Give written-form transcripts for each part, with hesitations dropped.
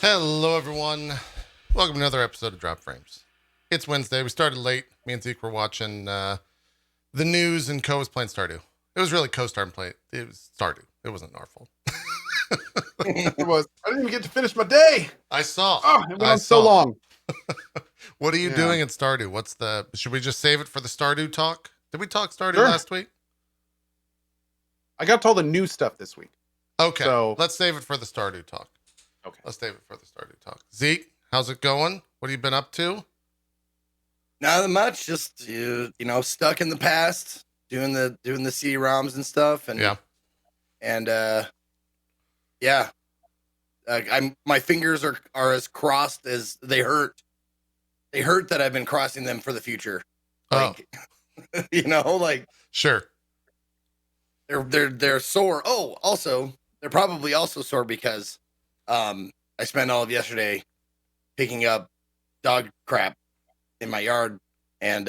Hello, everyone. Welcome to another episode of Drop Frames. It's Wednesday. We started late. Me and Zeke were watching the news, and Co was playing Stardew. It was really Co starting play. It was Stardew. It wasn't our fault. It was. I didn't even get to finish my day. I saw. Oh, it went on so long. What are you doing in Stardew? Should we just save it for the Stardew talk? Did we talk Stardew Sure. last week? I got to all the new stuff this week. Okay. So let's save it for the Stardew talk. Okay. Let's save it for the Stardew talk. Zeke, how's it going? What have you been up to? Not much. Just stuck in the past, doing the CD-ROMs and stuff, and my fingers are as crossed as they hurt. They hurt that I've been crossing them for the future. Like, Sure. They're sore. Oh, also, they're probably also sore because I spent all of yesterday picking up dog crap in my yard, and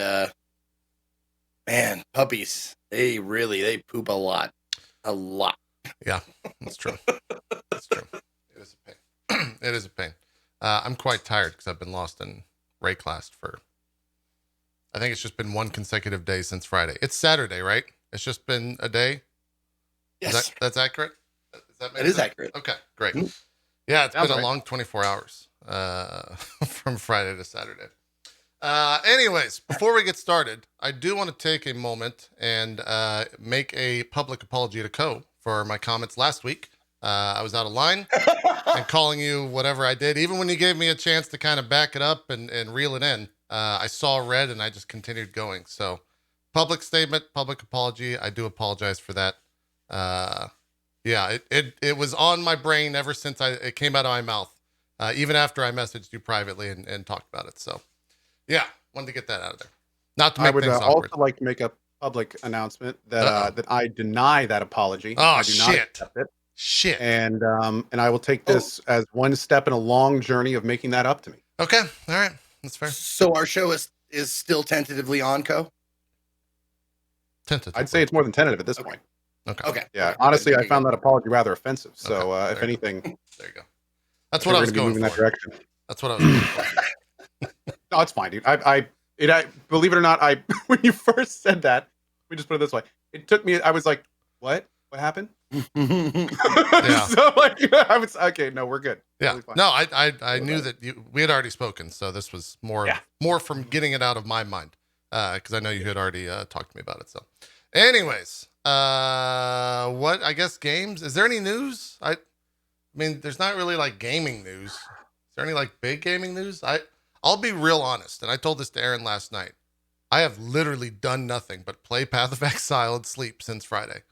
man, puppies, they poop a lot. Yeah, that's true. That's true. It is a pain. It is a pain. I'm quite tired because I've been lost in Ray class for, I think it's just been one consecutive day since Friday. It's Saturday, right? It's just been a day. Yes, that's accurate. It is accurate. Okay, great. Mm-hmm. Yeah, it's been a long 24 hours from Friday to Saturday. Anyways, before we get started, I do want to take a moment and make a public apology to Co for my comments last week. I was out of line and calling you whatever I did. Even when you gave me a chance to kind of back it up and reel it in, I saw red and I just continued going. So public statement, public apology. I do apologize for that. It was on my brain ever since it came out of my mouth, even after I messaged you privately and talked about it. So yeah, wanted to get that out of there. Not to make things awkward. I would also like to make a public announcement that I deny that apology. Oh, I do not shit. accept it. Shit. And I will take this as one step in a long journey of making that up to me. Okay. All right. That's fair. So our show is still tentatively on, Co? Tentatively. I'd say it's more than tentative at this point. Okay. Yeah. Honestly, I found that apology rather offensive. So if anything, there you go. That's what I was going for. That direction. That's what I was going for. No, it's fine, dude. I believe it or not, when you first said that, let me just put it this way. It took me, I was like, what happened? Yeah. So I was, okay, no, we're good. Yeah. Totally no, I knew that we had already spoken. So this was more from getting it out of my mind. Cause I know you had already talked to me about it. So anyways, I guess games, is there any news? I mean, there's not really like gaming news. Is there any like big gaming news? I'll be real honest, and I told this to Aaron last night. I have literally done nothing but play Path of Exile and sleep since Friday.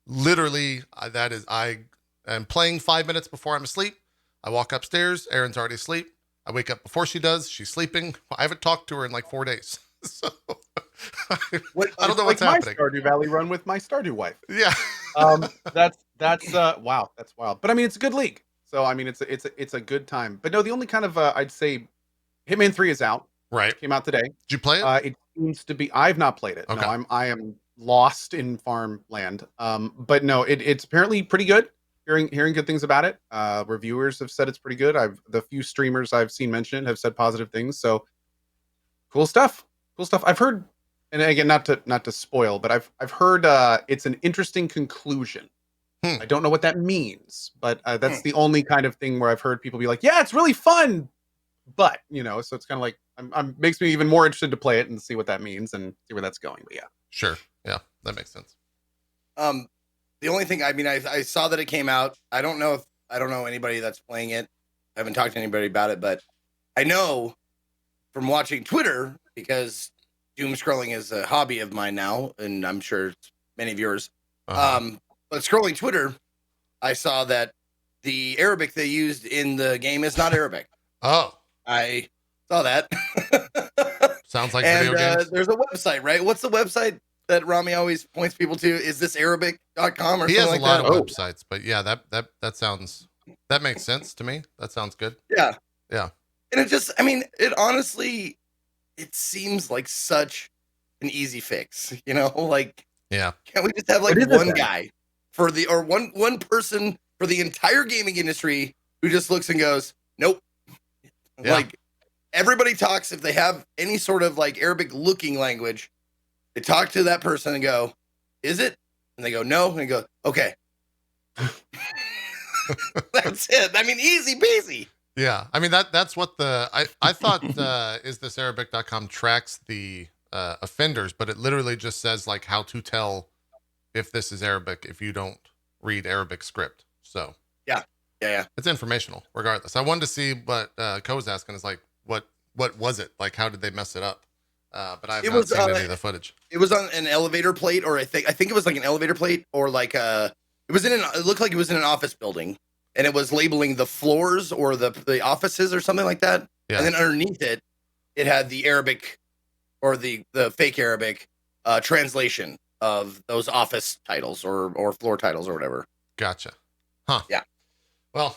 Literally, I am playing 5 minutes before I'm asleep. I walk upstairs, Aaron's already asleep. I wake up before she does, she's sleeping. I haven't talked to her in like 4 days. So I don't know what's happening. My Stardew Valley run with my Stardew wife. Yeah. That's wow, that's wild. But I mean, it's a good league. So I mean, it's a good time. But no, the only kind of I'd say Hitman 3 is out. Right. Came out today. Did you play it? It seems to be. I've not played it. Okay. No, I am lost in farmland. But no, it's apparently pretty good. Hearing good things about it. Reviewers have said it's pretty good. The few streamers I've seen mention it have said positive things. So cool stuff. I've heard, and again, not to spoil, but I've heard it's an interesting conclusion. I don't know what that means, but that's the only kind of thing where I've heard people be like, "Yeah, it's really fun." But so it's kind of like makes me even more interested to play it and see what that means and see where that's going. But yeah, sure, yeah, that makes sense. The only thing, I mean, I saw that it came out. I don't know anybody that's playing it. I haven't talked to anybody about it, but I know from watching Twitter, because doom scrolling is a hobby of mine now, and I'm sure it's many of yours. But scrolling Twitter, I saw that the Arabic they used in the game is not Arabic. Oh. I saw that. Sounds like video games. There's a website, right? What's the website that Rami always points people to? Is this Arabic.com or something like that? He has a lot of websites, but yeah, that makes sense to me. That sounds good. Yeah. Yeah. And it honestly, it seems like such an easy fix, like, yeah. Can't we just have like one guy one person for the entire gaming industry who just looks and goes, Nope. Yeah. Like everybody talks, if they have any sort of like Arabic looking language, they talk to that person and go, is it? And they go, no. And they go, okay. That's it. I mean, easy peasy. Yeah. I mean, that's what I thought is this Arabic.com tracks the offenders, but it literally just says like how to tell if this is Arabic if you don't read Arabic script. So Yeah. it's informational regardless. I wanted to see what Co was asking is like, what was it? Like, how did they mess it up? But I've not seen any of the footage. It was on an elevator plate, or I think it was like an elevator plate, or like it looked like it was in an office building, and it was labeling the floors or the offices or something like that. Yeah. And then underneath it, it had the Arabic or the fake Arabic translation of those office titles or floor titles or whatever. Gotcha. Huh. Yeah. Well,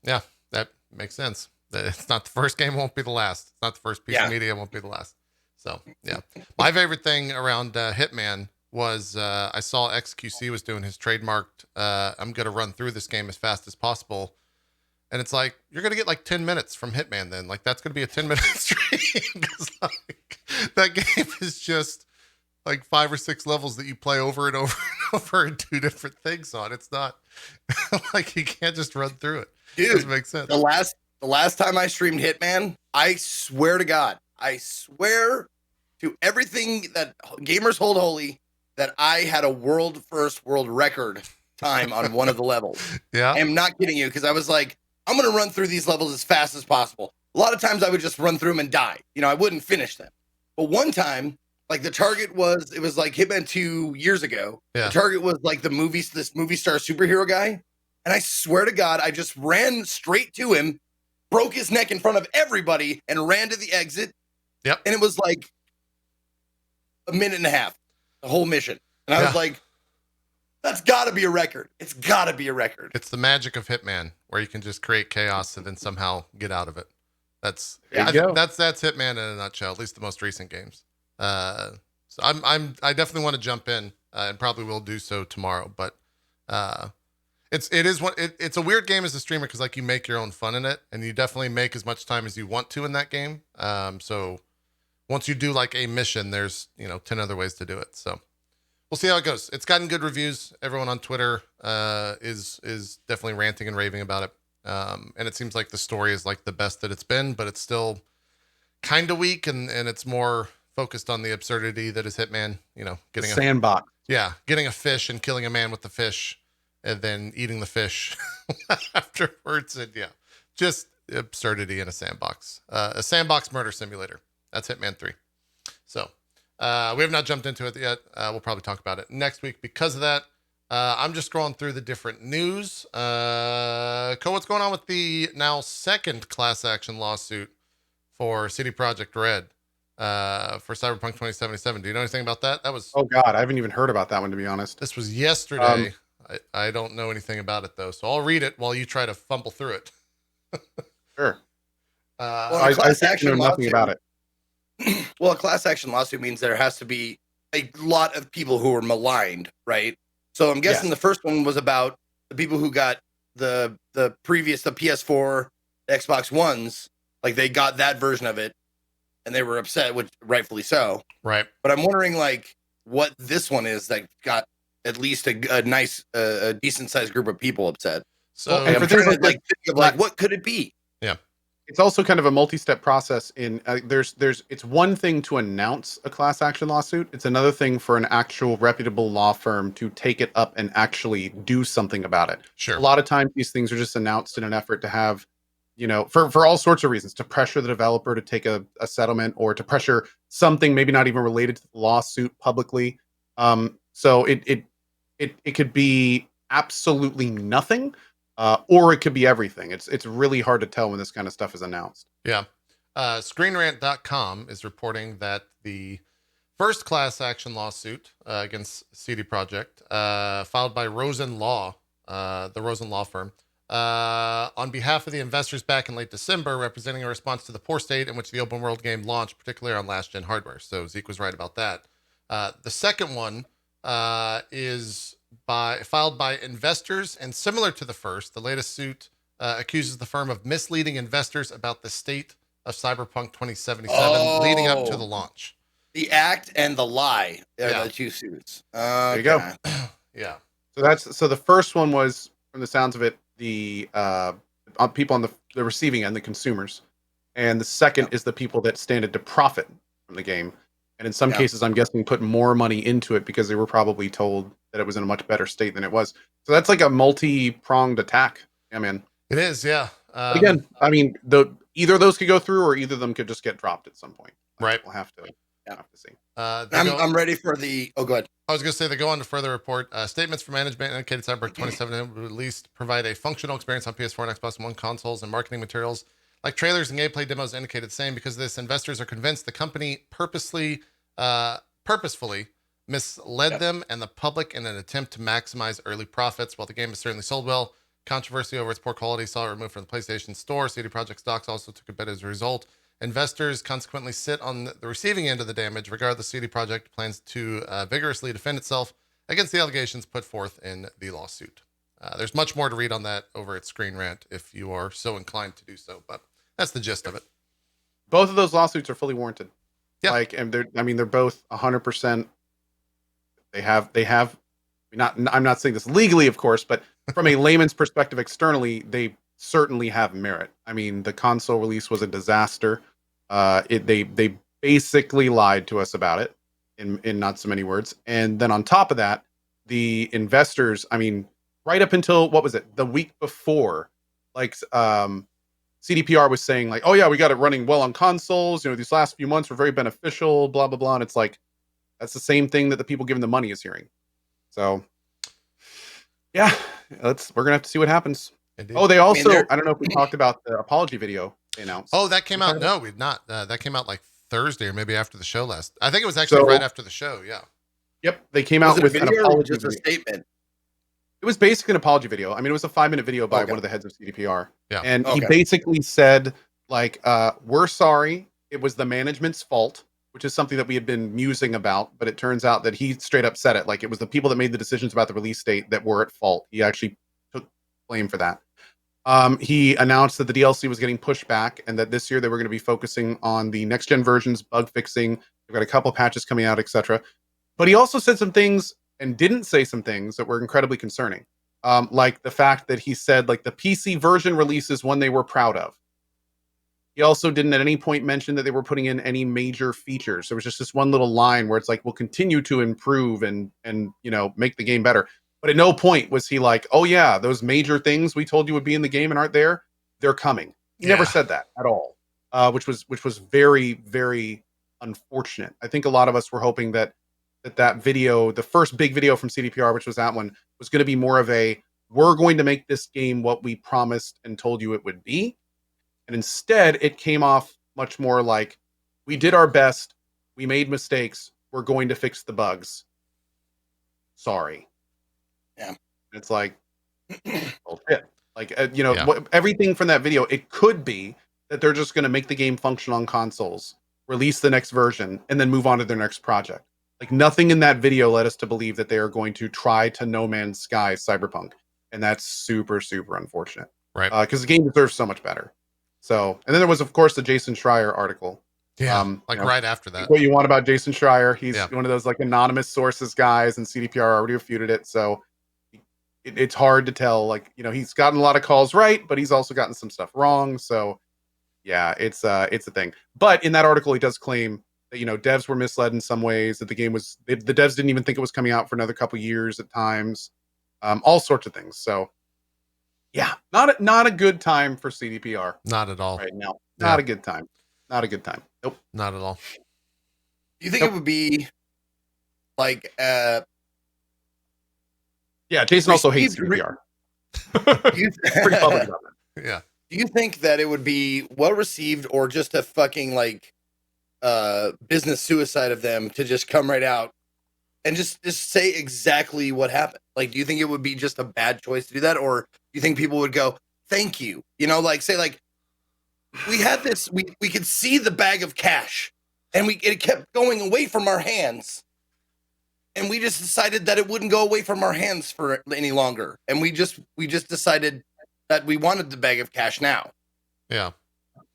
yeah, that makes sense. It's not the first game, won't be the last. It's not the first piece of media, won't be the last. So, yeah. My favorite thing around Hitman was I saw XQC was doing his trademarked, I'm going to run through this game as fast as possible. And it's like, you're going to get like 10 minutes from Hitman then. Like, that's going to be a 10-minute stream. 'Cause, like, that game is just like 5 or 6 levels that you play over and over and over and do different things on. It's not like you can't just run through it. Dude, it doesn't make sense. The last time I streamed Hitman, I swear to God, I swear to everything that gamers hold holy that I had a world record time on one of the levels. Yeah. I am not kidding you, because I was like, I'm going to run through these levels as fast as possible. A lot of times I would just run through them and die. You know, I wouldn't finish them. But one time, like the target was, it was like Hitman 2 years ago. Yeah. The target was like this movie star superhero guy. And I swear to God, I just ran straight to him, broke his neck in front of everybody, and ran to the exit. Yep. And it was like a minute and a half, the whole mission. And I was like, that's got to be a record. It's got to be a record. It's the magic of Hitman, where you can just create chaos and then somehow get out of it. That's Hitman in a nutshell. At least the most recent games. So I definitely want to jump in and probably will do so tomorrow. But it's a weird game as a streamer because like you make your own fun in it, and you definitely make as much time as you want to in that game. So once you do like a mission, there's 10 other ways to do it. So we'll see how it goes. It's gotten good reviews. Everyone on Twitter is definitely ranting and raving about it. And it seems like the story is like the best that it's been, but it's still kind of weak, and it's more focused on the absurdity that is Hitman. Getting a sandbox. Yeah, getting a fish and killing a man with the fish, and then eating the fish afterwards, and just absurdity in a sandbox murder simulator. That's Hitman 3. So we have not jumped into it yet. We'll probably talk about it next week because of that. I'm just scrolling through the different news. What's going on with the now second class action lawsuit for CD Projekt Red for Cyberpunk 2077? Do you know anything about that? That was... Oh God, I haven't even heard about that one, to be honest. This was yesterday. I don't know anything about it though, so I'll read it while you try to fumble through it. Sure. I know nothing about it. Well, a class action lawsuit means there has to be a lot of people who are maligned, right? So I'm guessing the first one was about the people who got the PS4, the Xbox Ones, like they got that version of it, and they were upset, which rightfully so. Right. But I'm wondering like what this one is that got at least a nice, a decent sized group of people upset. So I'm trying to think of what could it be? Yeah. It's also kind of a multi-step process. It's one thing to announce a class action lawsuit. It's another thing for an actual reputable law firm to take it up and actually do something about it. Sure. A lot of times these things are just announced in an effort to have, for all sorts of reasons, to pressure the developer to take a settlement or to pressure something maybe not even related to the lawsuit publicly. So it could be absolutely nothing. Or it could be everything. It's really hard to tell when this kind of stuff is announced. Yeah. ScreenRant.com is reporting that the first class action lawsuit against CD Projekt, filed by Rosen Law, the Rosen Law firm, on behalf of the investors back in late December, representing a response to the poor state in which the open world game launched, particularly on last-gen hardware. So Zeke was right about that. The second one is filed by investors, and similar to the first, the latest suit accuses the firm of misleading investors about the state of Cyberpunk 2077 leading up to the launch. The act and the lie are the two suits. There you go. Yeah. So the first one was, from the sounds of it, the people on the receiving end, the consumers, and the second is the people that stand to profit from the game. And in some cases, I'm guessing put more money into it because they were probably told that it was in a much better state than it was. So that's like a multi-pronged attack. Yeah, man. It is, yeah. Again, I mean, either of those could go through, or either of them could just get dropped at some point. Right. We'll have to see. I'm ready for the. Oh, go ahead. I was going to say they go on to further report statements from management indicated Cyberpunk 2077 released provide a functional experience on PS4 and Xbox One consoles, and marketing materials like trailers and gameplay demos indicated the same. Because of this, investors are convinced the company purposefully misled them and the public in an attempt to maximize early profits. While the game has certainly sold well, controversy over its poor quality saw it removed from the PlayStation Store. CD Projekt stocks also took a bit as a result. Investors consequently sit on the receiving end of the damage. Regardless, CD Projekt plans to vigorously defend itself against the allegations put forth in the lawsuit. There's much more to read on that over at Screen Rant if you are so inclined to do so, but that's the gist of it. Both of those lawsuits are fully warranted. Yeah. And they're both 100%. They have. I'm not saying this legally, of course, but from a layman's perspective, externally, they certainly have merit. I mean, the console release was a disaster. They basically lied to us about it in not so many words. And then on top of that, the investors, I mean, right up until, what was it, the week before, like CDPR was saying like, oh yeah, we got it running well on consoles. You know, these last few months were very beneficial, blah, blah, blah. And it's like, that's the same thing that the people giving the money is hearing. So yeah, we're going to have to see what happens. Indeed. Oh, they also, I don't know if we talked about the apology video they announced. Oh, that came out. No, we'd not. That came out like Thursday or maybe after the show last. I think it was actually right after the show. Yeah. Yep. They came out with an apology video. Statement. It was basically an apology video. I mean, it was a 5-minute video by one of the heads of CDPR. Yeah. And he basically said, like, we're sorry. It was the management's fault, which is something that we had been musing about. But it turns out that he straight up said it. Like, it was the people that made the decisions about the release date that were at fault. He actually took blame for that. He announced that the DLC was getting pushed back and that this year they were going to be focusing on the next gen versions, bug fixing. They've got a couple patches coming out, etc. But he also said some things and didn't say some things that were incredibly concerning. Like the fact that he said like the PC version release is one they were proud of. He also didn't at any point mention that they were putting in any major features. There was just this one little line where it's like, we'll continue to improve and you know, make the game better. But at no point was he like, oh yeah, those major things we told you would be in the game and aren't there, they're coming. He never said that at all, which was very, very unfortunate. I think a lot of us were hoping that video, the first big video from CDPR, which was that one, was going to be more of a, we're going to make this game what we promised and told you it would be. And instead, it came off much more like, we did our best, we made mistakes, we're going to fix the bugs. Sorry. Yeah. It's like, bullshit. Like, you know, everything from that video, it could be that they're just going to make the game function on consoles, release the next version, and then move on to their next project. Like, nothing in that video led us to believe that they are going to try to No Man's Sky Cyberpunk. And that's super, super unfortunate. Right. Because the game deserves so much better. So, and then there was, of course, the Jason Schreier article. Yeah, right after that. What you want about Jason Schreier. He's one of those, like, anonymous sources guys, and CDPR already refuted it. So, it's hard to tell. Like, you know, he's gotten a lot of calls right, but he's also gotten some stuff wrong. So, yeah, it's a thing. But in that article, he does claim that, you know, devs were misled in some ways, that the game was, the devs didn't even think it was coming out for another couple years at times, all sorts of things. So, yeah, not a good time for CDPR. Not at all. Right now. Not a good time. Not a good time. Nope. Not at all. Do you think it would be like, yeah, Jason also hates CDPR. Pretty public about that. Yeah. Do you think that it would be well received or just a fucking like business suicide of them to just come right out and just say exactly what happened? Like, do you think it would be just a bad choice to do that? Or do you think people would go, thank you? You know, like say like, we had this, we could see the bag of cash and it kept going away from our hands. And we just decided that it wouldn't go away from our hands for any longer. And we just decided that we wanted the bag of cash now. Yeah.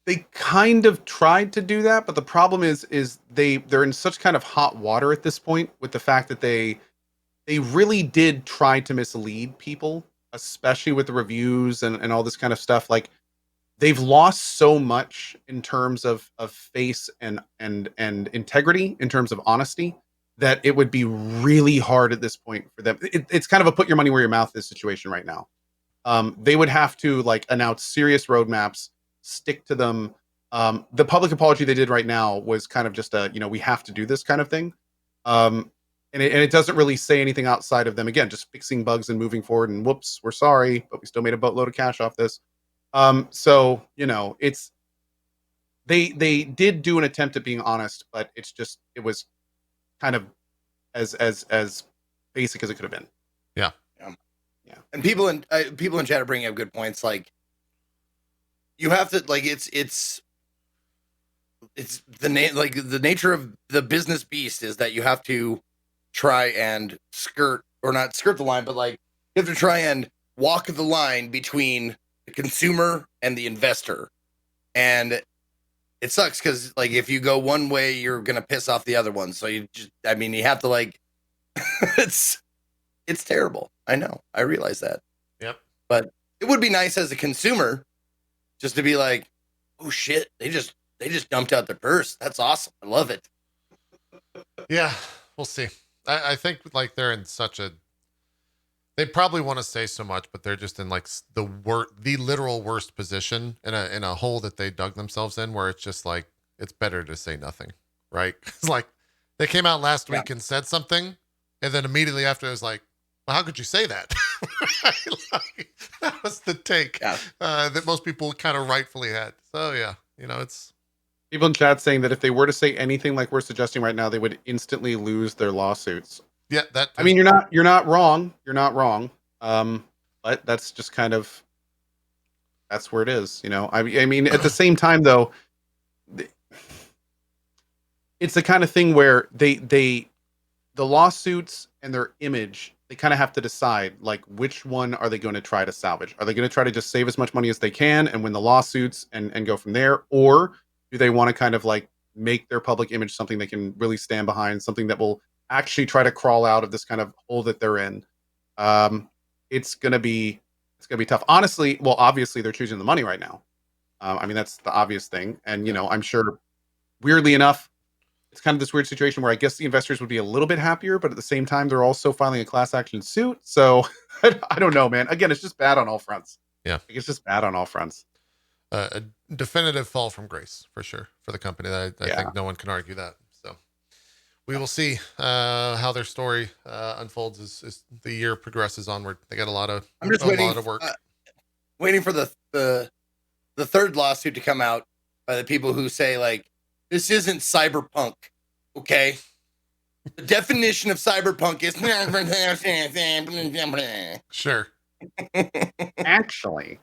They kind of tried to do that, but the problem is they're in such kind of hot water at this point with the fact that they really did try to mislead people, especially with the reviews and all this kind of stuff. Like, they've lost so much in terms of face and integrity, in terms of honesty, that it would be really hard at this point for them. It's kind of a put your money where your mouth is situation right now. They would have to like announce serious roadmaps, stick to them. The public apology they did right now was kind of just a, we have to do this kind of thing. And it doesn't really say anything outside of them, again, just fixing bugs and moving forward and whoops, we're sorry, but we still made a boatload of cash off this. So, it's, they did do an attempt at being honest, but it was kind of as basic as it could have been. Yeah. Yeah. And people in chat are bringing up good points. Like, you have to, like, it's the nature of the business beast is that you have to try and not skirt the line, but like you have to try and walk the line between the consumer and the investor. And it sucks because like if you go one way, you're gonna piss off the other one. So you have to like it's terrible. I know. I realize that. Yep. But it would be nice as a consumer just to be like, oh shit, they just dumped out their purse. That's awesome. I love it. Yeah, we'll see. I think like they're in such a, they probably want to say so much, but they're just in like the literal worst position in a hole that they dug themselves in, where it's just like, it's better to say nothing, right? It's like they came out last week and said something, and then immediately after it was like, well, how could you say that? Like, that was the take that most people kind of rightfully had. So yeah, it's people in chat saying that if they were to say anything like we're suggesting right now, they would instantly lose their lawsuits. Yeah, that. I mean, you're not wrong. You're not wrong. But that's just kind of, that's where it is. I mean, at the same time though, it's the kind of thing where the lawsuits and their image, they kind of have to decide like which one are they going to try to salvage? Are they going to try to just save as much money as they can and win the lawsuits and go from there, or do they want to kind of like make their public image something they can really stand behind, something that will actually try to crawl out of this kind of hole that they're in? It's gonna be tough. Honestly, well, obviously they're choosing the money right now. I mean, that's the obvious thing, and I'm sure, weirdly enough, it's kind of this weird situation where I guess the investors would be a little bit happier, but at the same time, they're also filing a class action suit. So I don't know, man. Again, it's just bad on all fronts. Yeah, it's just bad on all fronts. A definitive fall from grace for sure for the company. I think no one can argue that. So we will see how their story unfolds as the year progresses onward. They got a lot of work. Waiting for the third lawsuit to come out by the people who say like, this isn't cyberpunk, okay? The definition of cyberpunk is sure. Actually,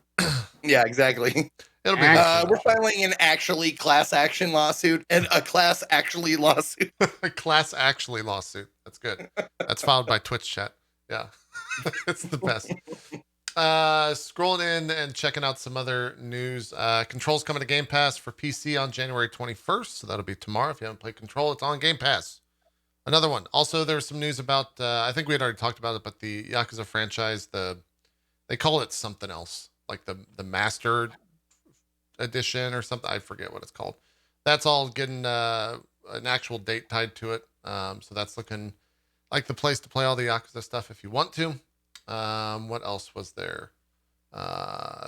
yeah, exactly. It'll be we're filing an actually class action lawsuit and a class actually lawsuit. A class actually lawsuit. That's good. That's filed by Twitch chat. Yeah, it's the best. Scrolling in and checking out some other news. Control's coming to Game Pass for PC on January 21st, so that'll be tomorrow. If you haven't played Control, it's on Game Pass. Another one. Also, there was some news about, I think we had already talked about it, but the Yakuza franchise, they call it something else, like the Master Edition or something. I forget what it's called. That's all getting an actual date tied to it. So that's looking like the place to play all the Yakuza stuff if you want to. What else was there?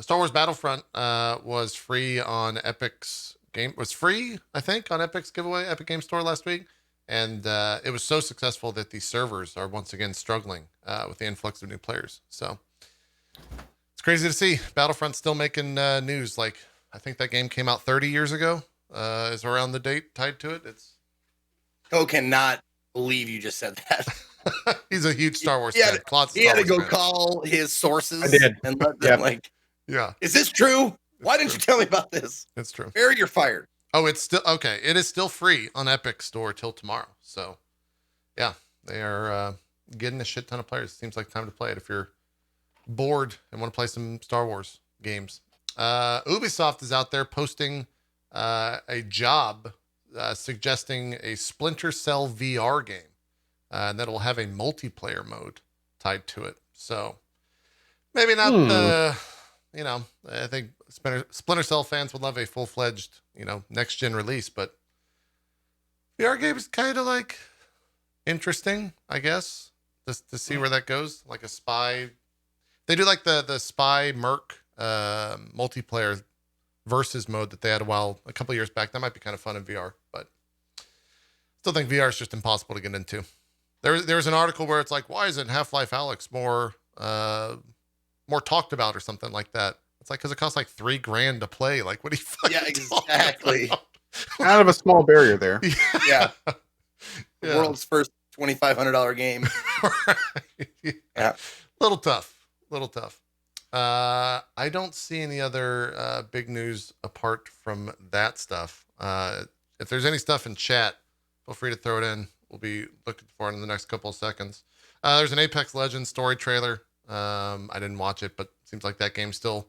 Star Wars Battlefront was free on Epic's I think, on Epic's giveaway, Epic Game Store last week. And it was so successful that the servers are once again struggling with the influx of new players. So it's crazy to see Battlefront still making news. Like, I think that game came out 30 years ago, is around the date tied to it. Cole cannot believe you just said that. He's a huge Star Wars fan. He had to go call his sources. I did. And let them is this true? Why didn't you tell me about this? It's true. Barry, you're fired. Oh, it's still okay. It is still free on Epic Store till tomorrow. So yeah, they are getting a shit ton of players. Seems like time to play it. If you're bored and want to play some Star Wars, games. Ubisoft is out there posting a job suggesting a Splinter Cell VR game that will have a multiplayer mode tied to it. So maybe not the, I think Splinter Cell fans would love a full-fledged, next gen release, but VR game is kind of like interesting, I guess, just to see where that goes. Like a spy, they do like the spy merc multiplayer versus mode that they had a couple years back. That might be kind of fun in VR, but still think VR is just impossible to get into. There's an article where it's like, why isn't Half-Life Alyx more talked about or something like that? It's like, because it costs like $3,000 to play. Like, what do you fucking exactly. Out of a small barrier there. Yeah. The world's first $2,500 game. Right. Yeah. Little tough. I don't see any other big news apart from that stuff. If there's any stuff in chat, feel free to throw it in. We'll be looking for it in the next couple of seconds. There's an Apex Legends story trailer. I didn't watch it, but it seems like that game's still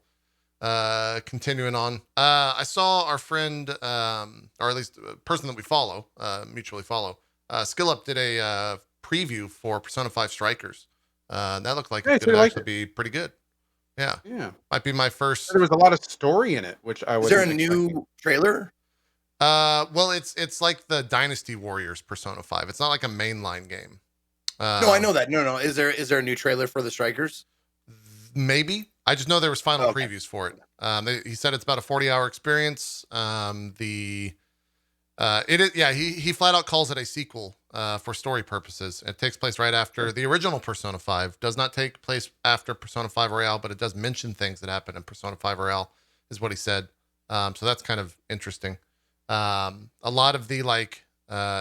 continuing on. I saw our friend, or at least a person that we follow, mutually follow, SkillUp did a preview for Persona 5 Strikers. That looked like it could actually be pretty good. Yeah. Might be my first. There was a lot of story in it, which I was. Is there a new trailer? Well, it's like the Dynasty Warriors Persona 5. It's not like a mainline game. No, I know that. No. Is there a new trailer for the Strikers? Maybe. I just know there was final previews for it. He said it's about a 40-hour experience. He flat out calls it a sequel for story purposes. It takes place right after the original Persona 5. Does not take place after Persona 5 Royale, but it does mention things that happen in Persona 5 Royale, is what he said. So that's kind of interesting. A lot of the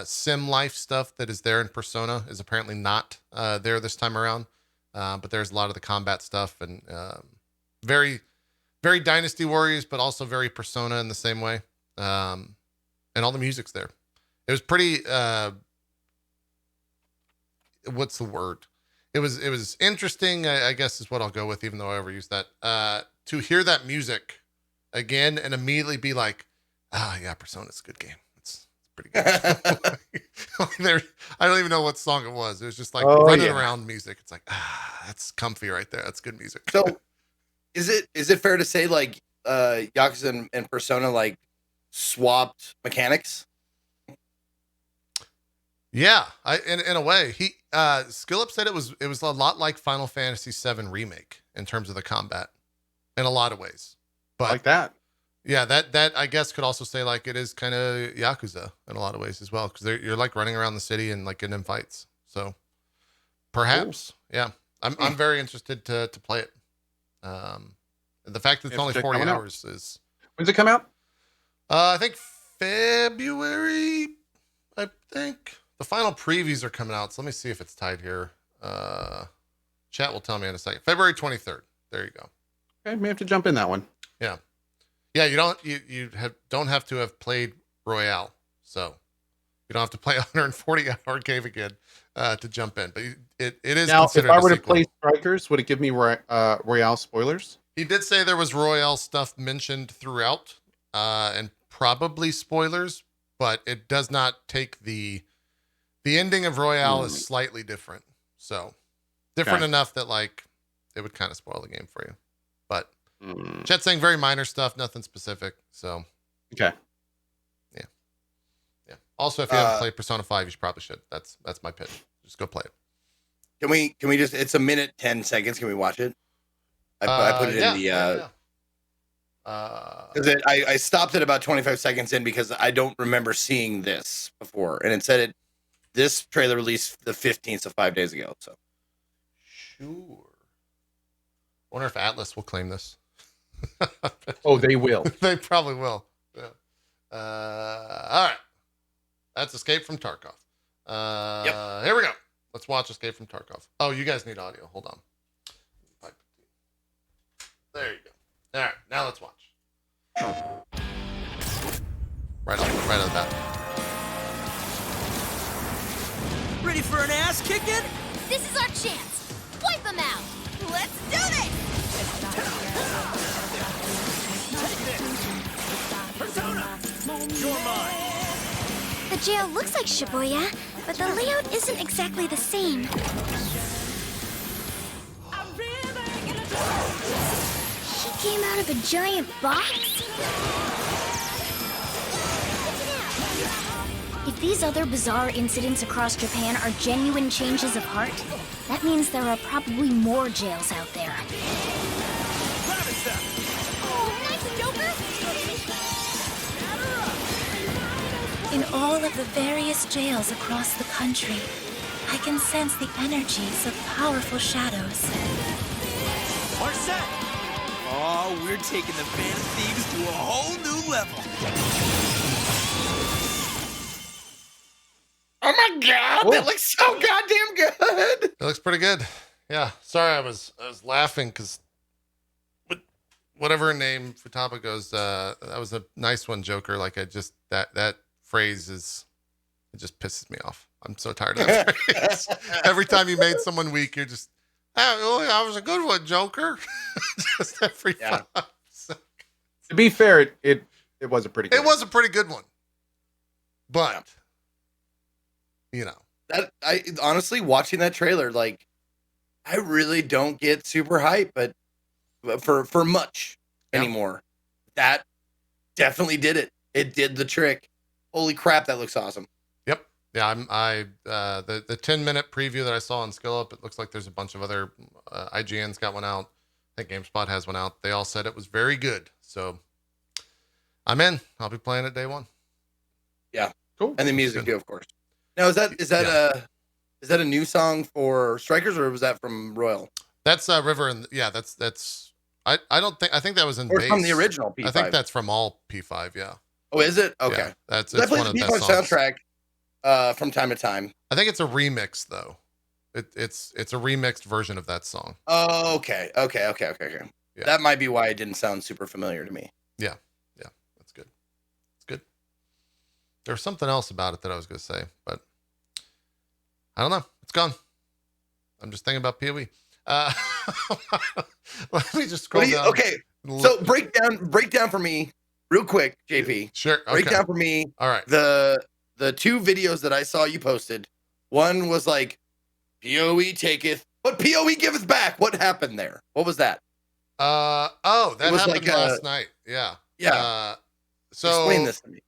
sim life stuff that is there in Persona is apparently not there this time around. But there's a lot of the combat stuff and very, very Dynasty Warriors, but also very Persona in the same way. And all the music's there. It was pretty, what's the word? It was interesting, I guess is what I'll go with, even though I overused that. To hear that music again and immediately be like, Persona's a good game. It's pretty good. I don't even know what song it was. It was just like running around music. It's like, that's comfy right there. That's good music. So is it fair to say like Yakuza and Persona like swapped mechanics? Yeah, in a way. He SkillUp said it was a lot like Final Fantasy VII Remake in terms of the combat in a lot of ways. But like that. Yeah, that I guess could also say like it is kind of Yakuza in a lot of ways as well, because you're like running around the city and like getting in fights. So perhaps, yeah, I'm very interested to play it. The fact that it's only 40 hours is. When's it come out? I think February. I think the final previews are coming out. So let me see if it's tied here. Chat will tell me in a second. February 23rd. There you go. Okay, may have to jump in that one. Yeah. Yeah, you don't have to have played Royale, so you don't have to play a 140-hour game again to jump in. But it is now. Considered if I were a to play Strikers, would it give me Royale spoilers? He did say there was Royale stuff mentioned throughout, and probably spoilers, but it does not take the ending of Royale is slightly different, so different enough that like it would kind of spoil the game for you, but. Chat's saying very minor stuff, nothing specific. So, okay, yeah. Also, if you haven't played Persona 5, you probably should. That's my pitch. Just go play it. Can we just? It's a minute 10 seconds. Can we watch it? I put it in the. I stopped at about 25 seconds in because I don't remember seeing this before, and it said this trailer released the 15th, so 5 days ago. So, sure. Wonder if Atlas will claim this. Oh, they will. They probably will. Yeah. All right. That's Escape from Tarkov. Here we go. Let's watch Escape from Tarkov. Oh, you guys need audio. Hold on. There you go. All right. Now let's watch. Right on the bat. Ready for an ass kicking? This is our chance. Wipe them out. Let's do this! jail looks like Shibuya, but the layout isn't exactly the same. She came out of a giant box? If these other bizarre incidents across Japan are genuine changes of heart, that means there are probably more jails out there. Oh, nice, Joker! In all of the various jails across the country, I can sense the energies of powerful shadows. We're set. Oh, we're taking the Band of Thieves to a whole new level. Oh my god, that looks so goddamn good. It looks pretty good. Yeah. Sorry, I was laughing because whatever name Futaba goes, that was a nice one, Joker. Like that phrase it just pisses me off. I'm so tired of that phrase. Every time you made someone weak, you're just, oh, that was a good one, Joker. Just every 5 seconds. To be fair, it was a pretty good It was a pretty good one. But you know. That I honestly watching that trailer, like I really don't get super hype, but for much anymore. That definitely did it. It did the trick. Holy crap, that looks awesome. Yep. Yeah, the 10-minute preview that I saw on SkillUp, it looks like there's a bunch of other IGN's got one out. I think GameSpot has one out. They all said it was very good. So I'm in. I'll be playing it day one. Yeah. Cool. And the music too, of course. Now is that a new song for Strikers, or was that from Royal? That's River, and that's I think that was in or base. from the original P5. I think that's from all P5. Yeah. Oh, is it? Okay. Yeah, that's I play one the of the P5 best songs. soundtrack from time to time. I think it's a remix though. It's a remixed version of that song. Oh, okay. Yeah. That might be why it didn't sound super familiar to me. Yeah. That's good. It's good. There was something else about it that I was going to say, but I don't know. It's gone. I'm just thinking about PoE. Let me just scroll down. Okay. So break down for me real quick, JP. Sure. Okay. Break down for me. All right. The two videos that I saw you posted. One was like PoE taketh, but PoE giveth back. What happened there? What was that? That happened like last night. Yeah. Yeah. So explain this to me.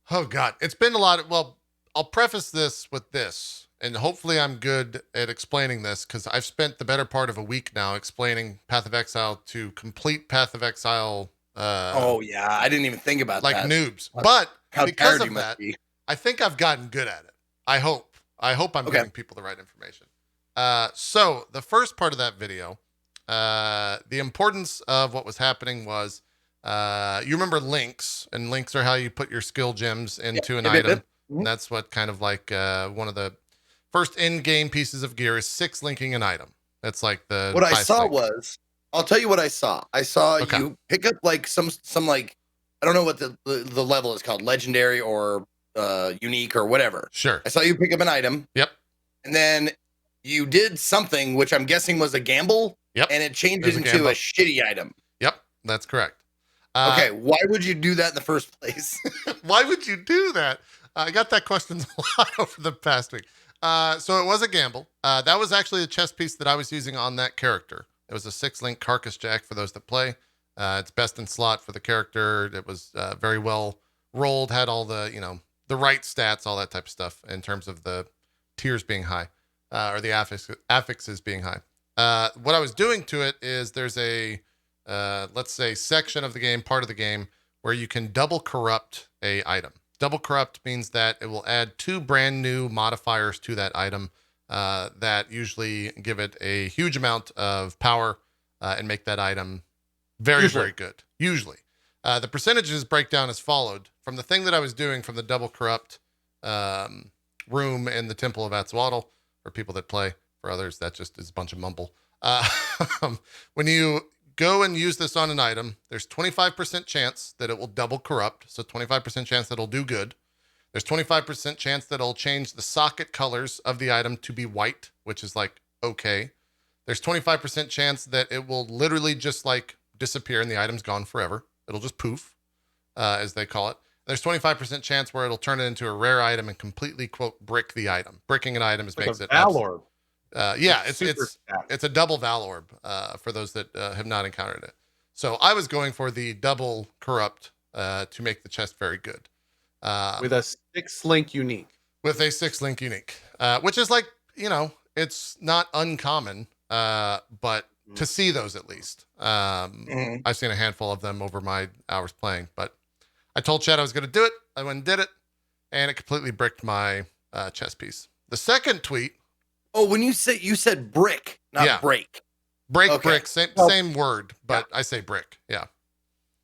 Oh God, it's been a lot. Well, I'll preface this with this, and hopefully I'm good at explaining this because I've spent the better part of a week now explaining Path of Exile to complete Path of Exile. Oh yeah, I didn't even think about like that. noobs, but How because tired of you must that, be. I think I've gotten good at it. I hope I'm giving people the right information. So the first part of that video, the importance of what was happening was, you remember links, and links are how you put your skill gems into an item. Mm-hmm. And that's what kind of like one of the first in-game pieces of gear is 6 linking an item. That's like the what I saw link. was, I'll tell you what I saw. I saw you pick up like some like, I don't know what the level is called, legendary or unique or whatever. Sure. I saw you pick up an item. Yep. And then you did something which I'm guessing was a gamble. Yep. And it changed There's it a into gamble. a shitty item. Yep. That's correct. Okay, why would you do that in the first place? Why would you do that? I got that question a lot over the past week. So it was a gamble. That was actually a chess piece that I was using on that character. It was a 6-link carcass jack for those that play. It's best in slot for the character. It was very well rolled, had all the, the right stats, all that type of stuff in terms of the tiers being high, or the affixes being high. What I was doing to it is there's a, let's say, section of the game, part of the game, where you can double corrupt a item. Double corrupt means that it will add 2 brand new modifiers to that item that usually give it a huge amount of power and make that item very, very good. Usually. The percentages break down as followed. From the thing that I was doing from the double corrupt room in the Temple of Atzwattle, for people that play. For others, that just is a bunch of mumble. When you go and use this on an item, there's 25% chance that it will double corrupt. So 25% chance that it'll do good. There's 25% chance that it'll change the socket colors of the item to be white, which is like, okay. There's 25% chance that it will literally just like disappear and the item's gone forever. It'll just poof, as they call it. There's 25% chance where it'll turn it into a rare item and completely, quote, brick the item. Bricking an item Like makes a it Valor. yeah, it's super stacked. it's a double Val orb for those that have not encountered it. So I was going for the double corrupt to make the chest very good. With a 6-link unique. With a 6-link unique, which is like, it's not uncommon, but to see those at least. I've seen a handful of them over my hours playing, but I told Chad I was going to do it. I went and did it, and it completely bricked my chest piece. The second tweet. Oh, when you said brick, not break. Brick, same word, but I say brick. Yeah.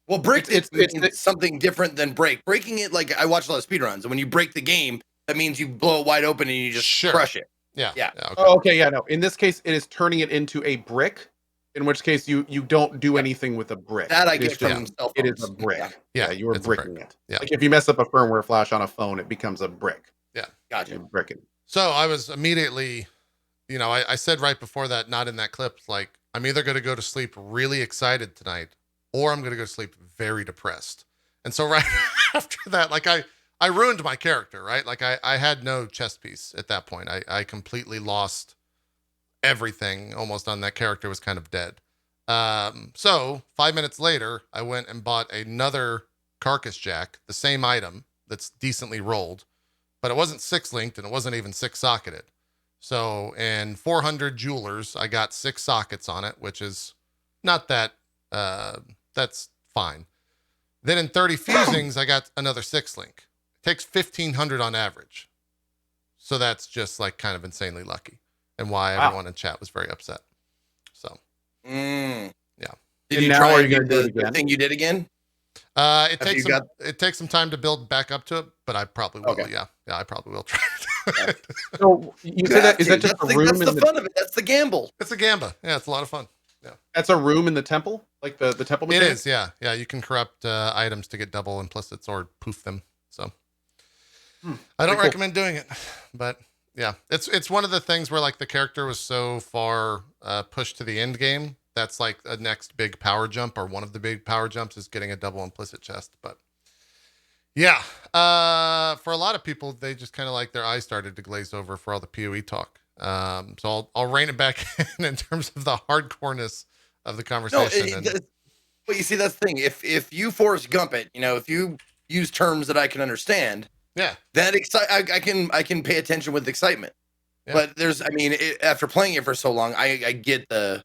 Well, brick it's something different than break. Breaking it, like I watch a lot of speedruns, and when you break the game, that means you blow it wide open and you just crush it. Yeah. Okay. Oh, okay. Yeah. No. In this case, it is turning it into a brick. In which case, you don't do anything with a brick. That I get from cell phones. It is a brick. Yeah. You are bricking it. Yeah. Like if you mess up a firmware flash on a phone, it becomes a brick. Yeah. Gotcha. You're bricking. So I was immediately, I said right before that, not in that clip, like, I'm either going to go to sleep really excited tonight, or I'm going to go to sleep very depressed. And so right after that, like I ruined my character, right? Like I had no chest piece at that point. I completely lost everything almost on that character, was kind of dead. So 5 minutes later, I went and bought another carcass jack, the same item that's decently rolled, but it wasn't 6-linked and it wasn't even 6-socketed. So in 400 jewelers, I got 6 sockets on it, which is not that, that's fine. Then in 30 fusings, I got another 6-link. It takes 1,500 on average. So that's just like kind of insanely lucky, and why everyone in chat was very upset. So, yeah. Did And you now try are and you do gonna do the it again? thing you did again? It takes some time to build back up to it, but I probably will. Okay. Yeah, I probably will try it. So you say that is that just a room? That's the fun of it. That's the gamble. It's a gamba. Yeah, it's a lot of fun. Yeah, that's a room in the temple, like the temple. It mechanic? is. Yeah. You can corrupt items to get double implicits or poof them. So I don't recommend doing it, but yeah, it's one of the things where like the character was so far pushed to the end game. That's like a next big power jump, or one of the big power jumps is getting a double implicit chest. But yeah, for a lot of people, they just kind of like their eyes started to glaze over for all the PoE talk. So I'll rein it back in terms of the hardcoreness of the conversation. But you see, that's the thing. If you Forrest Gump it, if you use terms that I can understand, that I can pay attention with excitement. Yeah. But after playing it for so long, I get the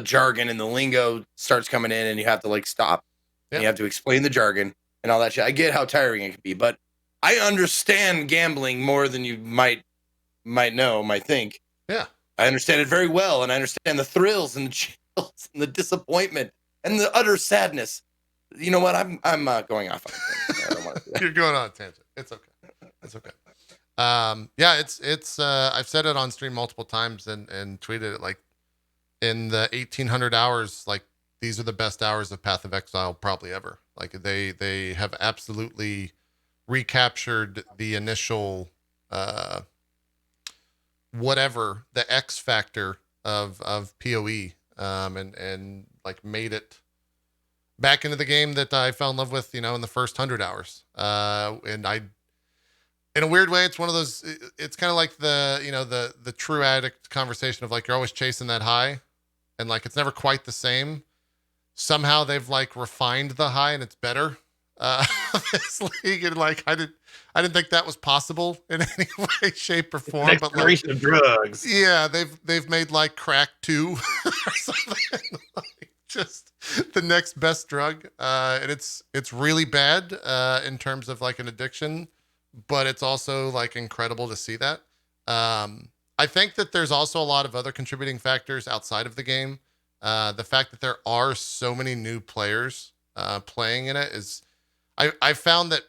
jargon and the lingo starts coming in, and you have to like stop. And you have to explain the jargon and all that shit. I get how tiring it can be, but I understand gambling more than you might think. Yeah. I understand it very well, and I understand the thrills and the chills and the disappointment and the utter sadness. You know what? I'm going off on a tangent. I don't want to do that. You're going on a tangent. It's okay. It's okay. It's I've said it on stream multiple times and tweeted it, like, in the 1,800 hours, like, these are the best hours of Path of Exile probably ever. Like, they have absolutely recaptured the initial, whatever, the X factor of PoE, and like made it back into the game that I fell in love with, in the first 100 hours. And in a weird way, it's one of those, it's kind of like the true addict conversation of like, you're always chasing that high, and like, it's never quite the same. Somehow they've like refined the high and it's better. This league, and like, I didn't think that was possible in any way, shape, or form. Next generation of drugs. Yeah, they've made like crack 2 or something. Like, just the next best drug. And it's really bad in terms of like an addiction, but it's also like incredible to see that. I think that there's also a lot of other contributing factors outside of the game. The fact that there are so many new players playing in it is, I found that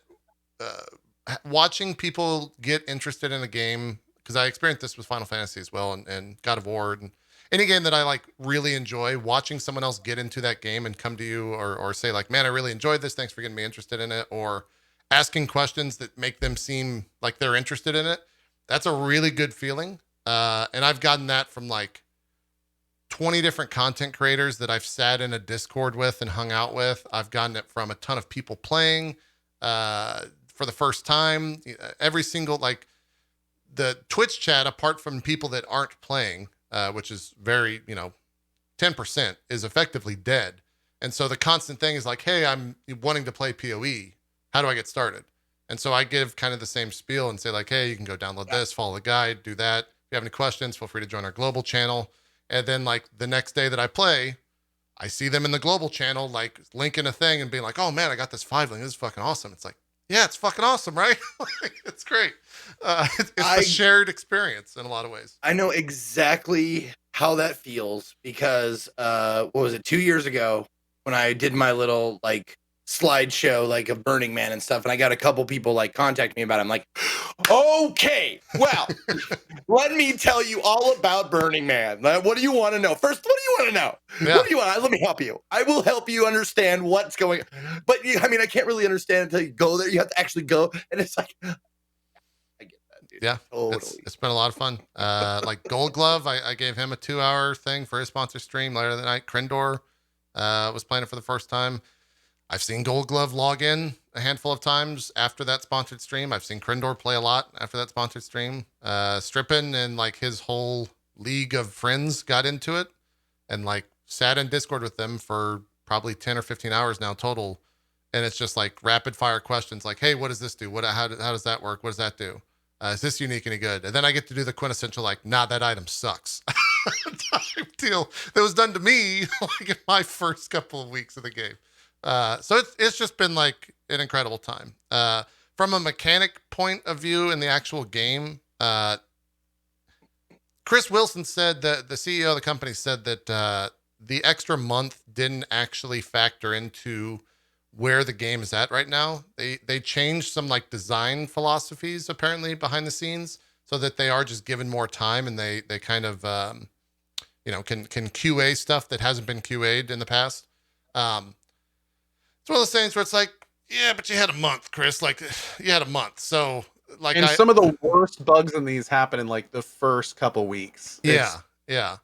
watching people get interested in a game, because I experienced this with Final Fantasy as well, and God of War, and any game that I like really enjoy, watching someone else get into that game and come to you or say like, man, I really enjoyed this, thanks for getting me interested in it, or asking questions that make them seem like they're interested in it. That's a really good feeling. And I've gotten that from like 20 different content creators that I've sat in a Discord with and hung out with. I've gotten it from a ton of people playing. for the first time. Every single, like, the Twitch chat, apart from people that aren't playing, which is very, 10% is effectively dead. And so the constant thing is like, hey, I'm wanting to play PoE. How do I get started? And so I give kind of the same spiel and say like, hey, you can go download this, follow the guide, do that. If you have any questions, feel free to join our global channel. And then like the next day that I play, I see them in the global channel, like linking a thing and being like, oh man, I got this 5 link. This is fucking awesome. It's like, yeah, it's fucking awesome, right? It's great. It's a shared experience in a lot of ways. I know exactly how that feels because what was it, 2 years ago when I did my little like slideshow like of Burning Man and stuff, and I got a couple people like contact me about it. I'm like, okay, well, let me tell you all about Burning Man. What do you want to know? First, what do you want to know? Yeah. What do you want? Let me help you. I will help you understand what's going on. But I can't really understand until you go there. You have to actually go, and it's like, I get that, dude. Yeah, Totally. it's been a lot of fun. Like Gold Glove, I gave him a 2-hour thing for his sponsor stream later that night. Krindor was playing it for the first time. I've seen Gold Glove log in a handful of times after that sponsored stream. I've seen Krindor play a lot after that sponsored stream. Strippin and like his whole league of friends got into it and like sat in Discord with them for probably 10 or 15 hours now total. And it's just like rapid fire questions like, hey, what does this do? How does that work? What does that do? Is this unique any good? And then I get to do the quintessential, like, nah, that item sucks type deal that was done to me like in my first couple of weeks of the game. So it's just been like an incredible time. From a mechanic point of view in the actual game, Chris Wilson said that the CEO of the company said that the extra month didn't actually factor into where the game is at right now. They changed some like design philosophies apparently behind the scenes so that they are just given more time and they kind of can QA stuff that hasn't been QA'd in the past. It's one of those things where it's like, yeah, but you had a month, Chris. Like, you had a month. So, like, and some of the worst bugs in these happen in like the first couple weeks. Yeah.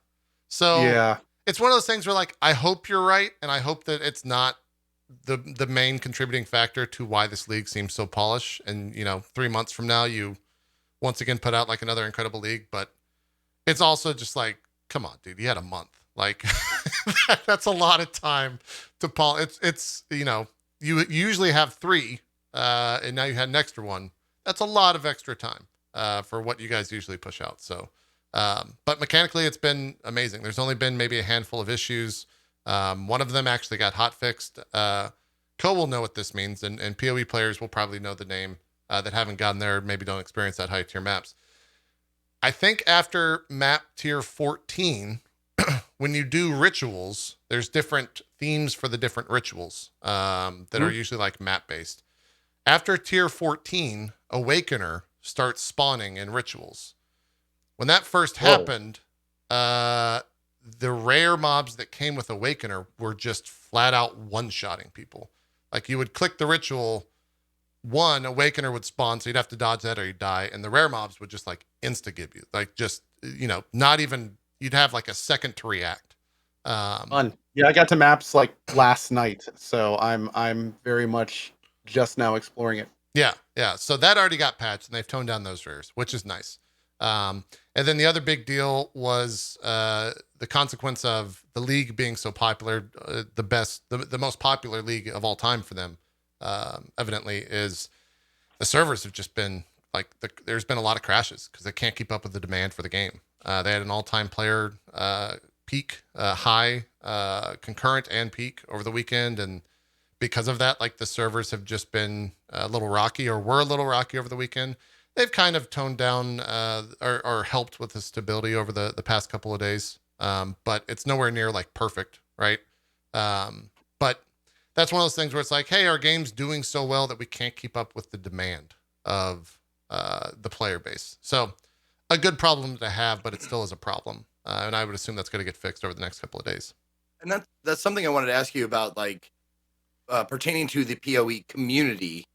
So, yeah, it's one of those things where, like, I hope you're right, and I hope that it's not the main contributing factor to why this league seems so polished. And 3 months from now, you once again put out like another incredible league. But it's also just like, come on, dude, you had a month. Like, that's a lot of time to polish. It's you usually have 3, and now you had an extra one. That's a lot of extra time for what you guys usually push out. So, but mechanically, it's been amazing. There's only been maybe a handful of issues. One of them actually got hot fixed. Co will know what this means, and PoE players will probably know the name that haven't gotten there, maybe don't experience that high tier maps. I think after map tier 14, when you do rituals, there's different themes for the different rituals that are usually like map based. After tier 14, Awakener starts spawning in rituals. When that first happened, the rare mobs that came with Awakener were just flat out one-shotting people. Like you would click the ritual, one Awakener would spawn, so you'd have to dodge that or you'd die, and the rare mobs would just like insta-give you. Like just, not even, you'd have like a second to react. Fun. Yeah, I got to maps like last night, so I'm very much just now exploring it. Yeah. So that already got patched, and they've toned down those rares, which is nice. And then the other big deal was the consequence of the league being so popular. The most popular league of all time for them, evidently, is the servers have just been like there's been a lot of crashes because they can't keep up with the demand for the game. They had an all-time player peak, high, concurrent and peak over the weekend, and because of that, like the servers have just been a little rocky, or were a little rocky over the weekend. They've kind of toned down or helped with the stability over the past couple of days, but it's nowhere near like perfect, right? But that's one of those things where it's like, hey, our game's doing so well that we can't keep up with the demand of the player base. So a good problem to have, but it still is a problem. And I would assume that's going to get fixed over the next couple of days. And that's something I wanted to ask you about, like pertaining to the PoE community.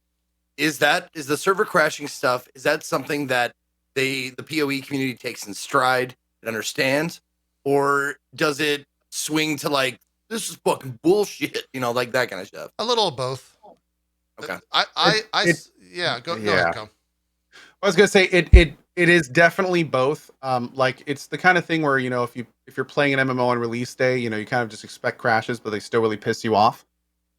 Is the server crashing stuff? Is that something that the PoE community takes in stride and understands, or does it swing to like, this is fucking bullshit, like that kind of stuff? A little of both. Okay. Go ahead, Come. I was gonna say it is definitely both. Like it's the kind of thing where if you're playing an MMO on release day, you kind of just expect crashes, but they still really piss you off.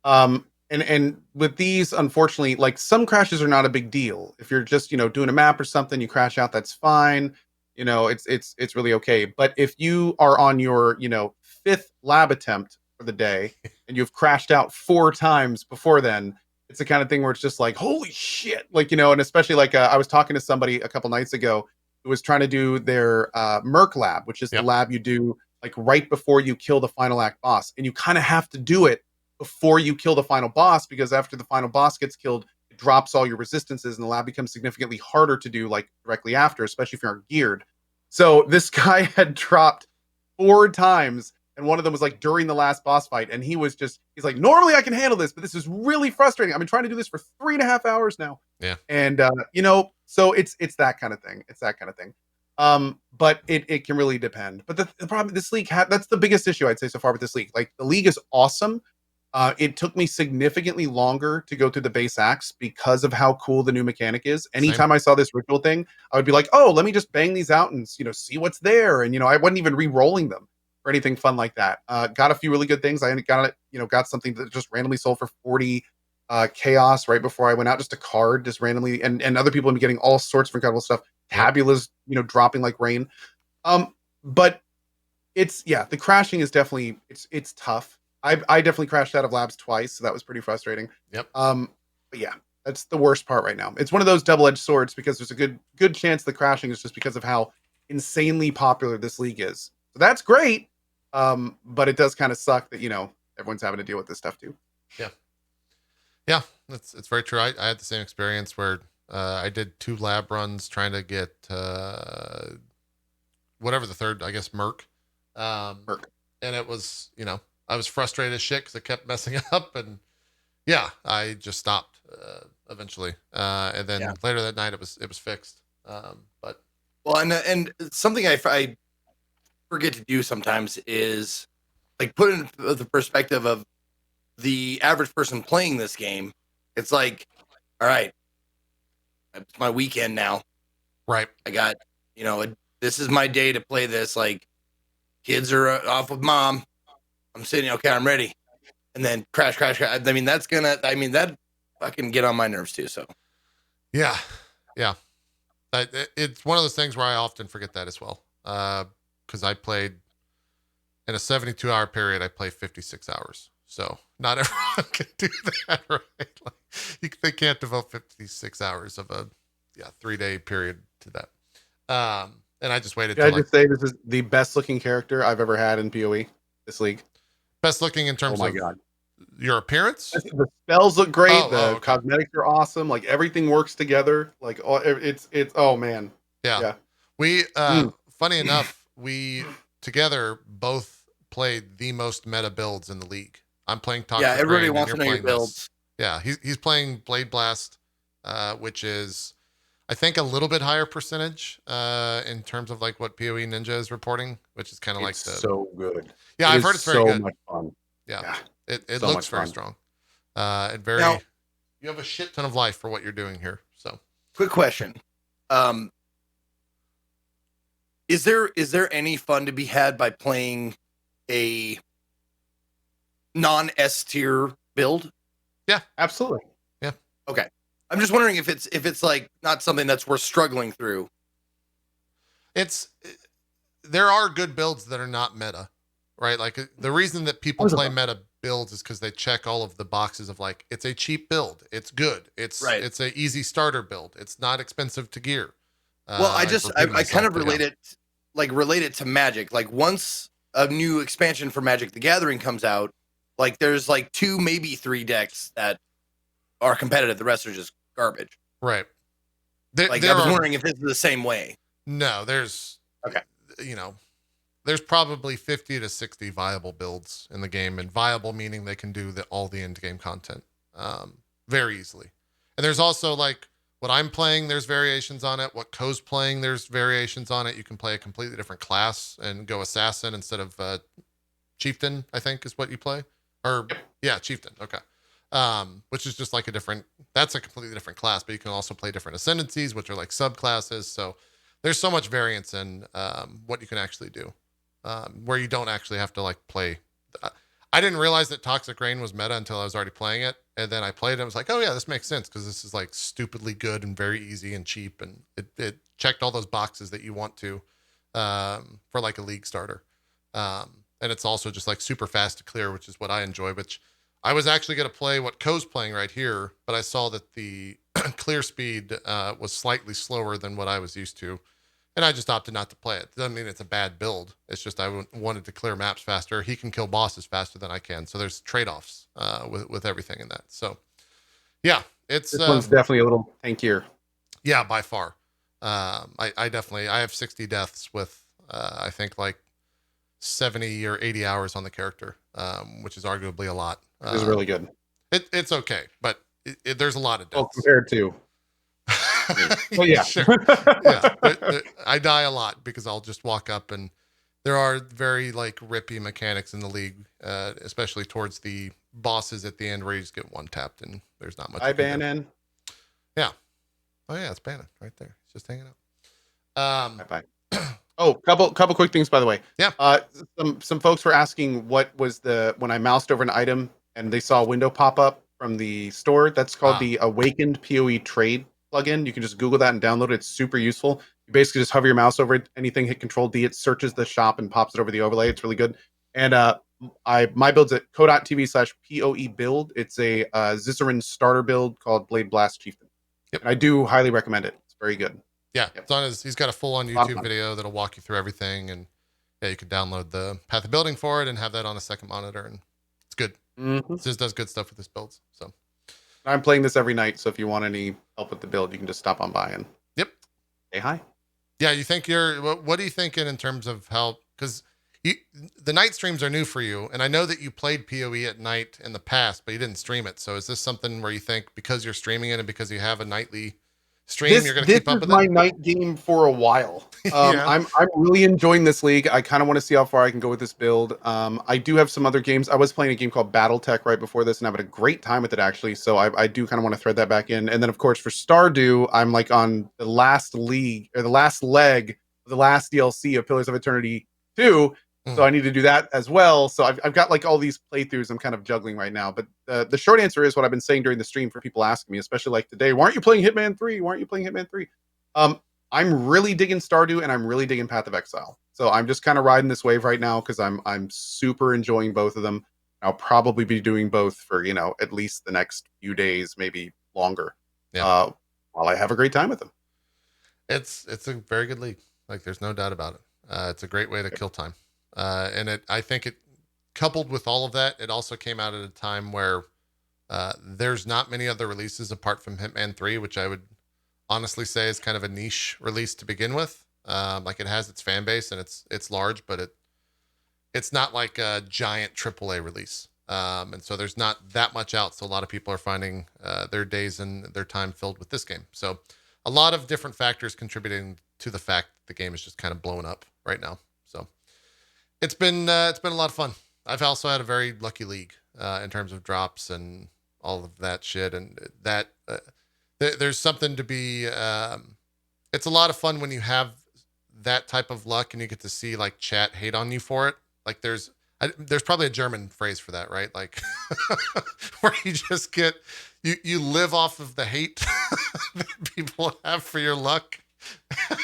And with these, unfortunately, like some crashes are not a big deal. If you're just doing a map or something, you crash out, that's fine. It's really okay. But if you are on your fifth lab attempt for the day and you've crashed out 4 times before then, it's the kind of thing where it's just like, holy shit, and especially like I was talking to somebody a couple nights ago who was trying to do their Merc lab, which is the lab you do like right before you kill the final act boss, and you kind of have to do it before you kill the final boss, because after the final boss gets killed, it drops all your resistances and the lab becomes significantly harder to do like directly after, especially if you're geared. So this guy had dropped 4 times, and one of them was like during the last boss fight, and he's like, normally I can handle this, but this is really frustrating. I've been trying to do this for 3.5 hours now. Yeah. And so it's that kind of thing. It's that kind of thing. But it can really depend. But the problem, this league that's the biggest issue I'd say so far with this league. Like the league is awesome. It took me significantly longer to go through the base acts because of how cool the new mechanic is. Anytime I saw this ritual thing, I would be like, oh, let me just bang these out and see what's there. And I wasn't even re-rolling them or anything fun like that. Got a few really good things. I got something that just randomly sold for 40 chaos right before I went out, just a card, just randomly, and other people have been getting all sorts of incredible stuff. Tabula's dropping like rain. But the crashing is definitely it's tough. I definitely crashed out of labs twice, so that was pretty frustrating. Yep. But yeah, that's the worst part right now. It's one of those double-edged swords because there's a good chance the crashing is just because of how insanely popular this league is. So that's great. But it does kind of suck that everyone's having to deal with this stuff too. Yeah, it's very true. I had the same experience where I did 2 lab runs trying to get whatever the third, I guess, Merc. Merc. And it was, I was frustrated as shit because it kept messing up, and I just stopped eventually. And then later that night it was fixed. But and something I forget to do sometimes is like put in the perspective of the average person playing this game. It's like, all right, it's my weekend now. Right. I got, this is my day to play this. Like, kids are off with mom. I'm sitting, okay, I'm ready. And then crash. I mean, that fucking get on my nerves too. So, yeah. It's one of those things where I often forget that as well. Because I played in a 72-hour period, I play 56 hours. So not everyone can do that, right? They can't devote 56 hours of a 3-day period to that. And I just waited. Can I just say this is the best looking character I've ever had in PoE, this league. Best looking in terms of God. Your appearance? The spells look great. The cosmetics are awesome. Like everything works together. Like it's oh man. Yeah. We funny enough, we together both played the most meta builds in the league. I'm playing Toxic Rain. Yeah, everybody wants to know your builds. Yeah, he's playing Blade Blast, which is I think a little bit higher percentage in terms of like what PoE Ninja is reporting, which is kind of like so good. Yeah, I've heard it's very good. So much fun. Yeah. It looks very strong. And very now, you have a shit ton of life for what you're doing here. So quick question. Is there any fun to be had by playing a non-S tier build? Yeah, absolutely. Yeah. Okay. I'm just wondering if it's like not something that's worth struggling through. There are good builds that are not meta, right? Like the reason that people play meta builds is because they check all of the boxes of like, it's a cheap build. It's good. It's a easy starter build. It's not expensive to gear. Well, I kind of relate it to Magic. Like once a new expansion for Magic the Gathering comes out, like there's like 2, maybe 3 decks that are competitive. The rest are just garbage. Right. I was wondering if this is the same way. No, there's there's probably 50 to 60 viable builds in the game, and viable meaning they can do all the end game content very easily. And there's also like what I'm playing, there's variations on it. What Ko's playing, there's variations on it. You can play a completely different class and go assassin instead of chieftain, I think is what you play. Or yeah, chieftain. Okay. which is just like that's a completely different class, but you can also play different ascendancies, which are like subclasses. So there's so much variance in what you can actually do, where you don't actually have to like play. I didn't realize that Toxic Rain was meta until I was already playing it. And then I played it and was like, oh yeah, this makes sense because this is like stupidly good and very easy and cheap. And it checked all those boxes that you want to for like a league starter. And it's also just like super fast to clear, which is what I enjoy, which I was actually going to play what Ko's playing right here, but I saw that the clear speed was slightly slower than what I was used to. And I just opted not to play it. Doesn't mean it's a bad build. It's just I wanted to clear maps faster. He can kill bosses faster than I can. So there's trade-offs with everything in that. So yeah, it's this one's definitely a little tankier. Yeah, by far. I have 60 deaths with I think like 70 or 80 hours on the character, which is arguably a lot. It's really good. It's okay, but there's a lot of deaths. Oh, compared to. Well, yeah. Sure. Yeah. I die a lot because I'll just walk up and there are very like rippy mechanics in the league, especially towards the bosses at the end where you just get one tapped and there's not much. Hi, Bannon. Yeah. Oh yeah, it's Bannon right there. He's just hanging out. Bye. Oh, couple quick things, by the way. Yeah. Some folks were asking what was when I moused over an item and they saw a window pop up from the store. That's called the Awakened PoE Trade plugin. You can just Google that and download it. It's super useful. You basically just hover your mouse over it, anything, hit Control D, it searches the shop and pops it over the overlay. It's really good. And my build's at ko.tv/PoE build. It's a Zizaran starter build called Blade Blast Chieftain. Yep. And I do highly recommend it. It's very good. Yeah, yep. He's got a full-on YouTube video that'll walk you through everything, and yeah, you can download the Path of Building for it and have that on a second monitor, and it's good. Mm-hmm. It just does good stuff with this build. So I'm playing this every night, so if you want any help with the build, you can just stop on by and say hi. Yeah, you think what are you thinking in terms of how, because the night streams are new for you, and I know that you played PoE at night in the past, but you didn't stream it. So is this something where you think because you're streaming it and because you have a nightly stream, you're going to keep up with it? This is my night game for a while. Yeah. I'm really enjoying this league. I kind of want to see how far I can go with this build. I do have some other games. I was playing a game called BattleTech right before this and having a great time with it, actually. So I do kind of want to thread that back in. And then, of course, for Stardew, I'm like on the last leg of the last DLC of Pillars of Eternity 2. So I need to do that as well. So I've got like all these playthroughs I'm kind of juggling right now. But the short answer is what I've been saying during the stream for people asking me, especially like today, why aren't you playing Hitman 3? Why aren't you playing Hitman 3? I'm really digging Stardew and I'm really digging Path of Exile. So I'm just kind of riding this wave right now because I'm super enjoying both of them. I'll probably be doing both for, at least the next few days, maybe longer. Yeah. While I have a great time with them. It's a very good league. Like there's no doubt about it. It's a great way to kill time. And I think it, coupled with all of that, it also came out at a time where there's not many other releases apart from Hitman 3, which I would honestly say is kind of a niche release to begin with. Like it has its fan base and it's large, but it's not like a giant AAA release. And so there's not that much out. So a lot of people are finding their days and their time filled with this game. So a lot of different factors contributing to the fact that the game is just kind of blowing up right now. So it's been a lot of fun. I've also had a very lucky league in terms of drops and all of that shit. And that there's something to be. It's a lot of fun when you have that type of luck and you get to see like chat hate on you for it. Like there's probably a German phrase for that, right? Like where you just get you live off of the hate that people have for your luck.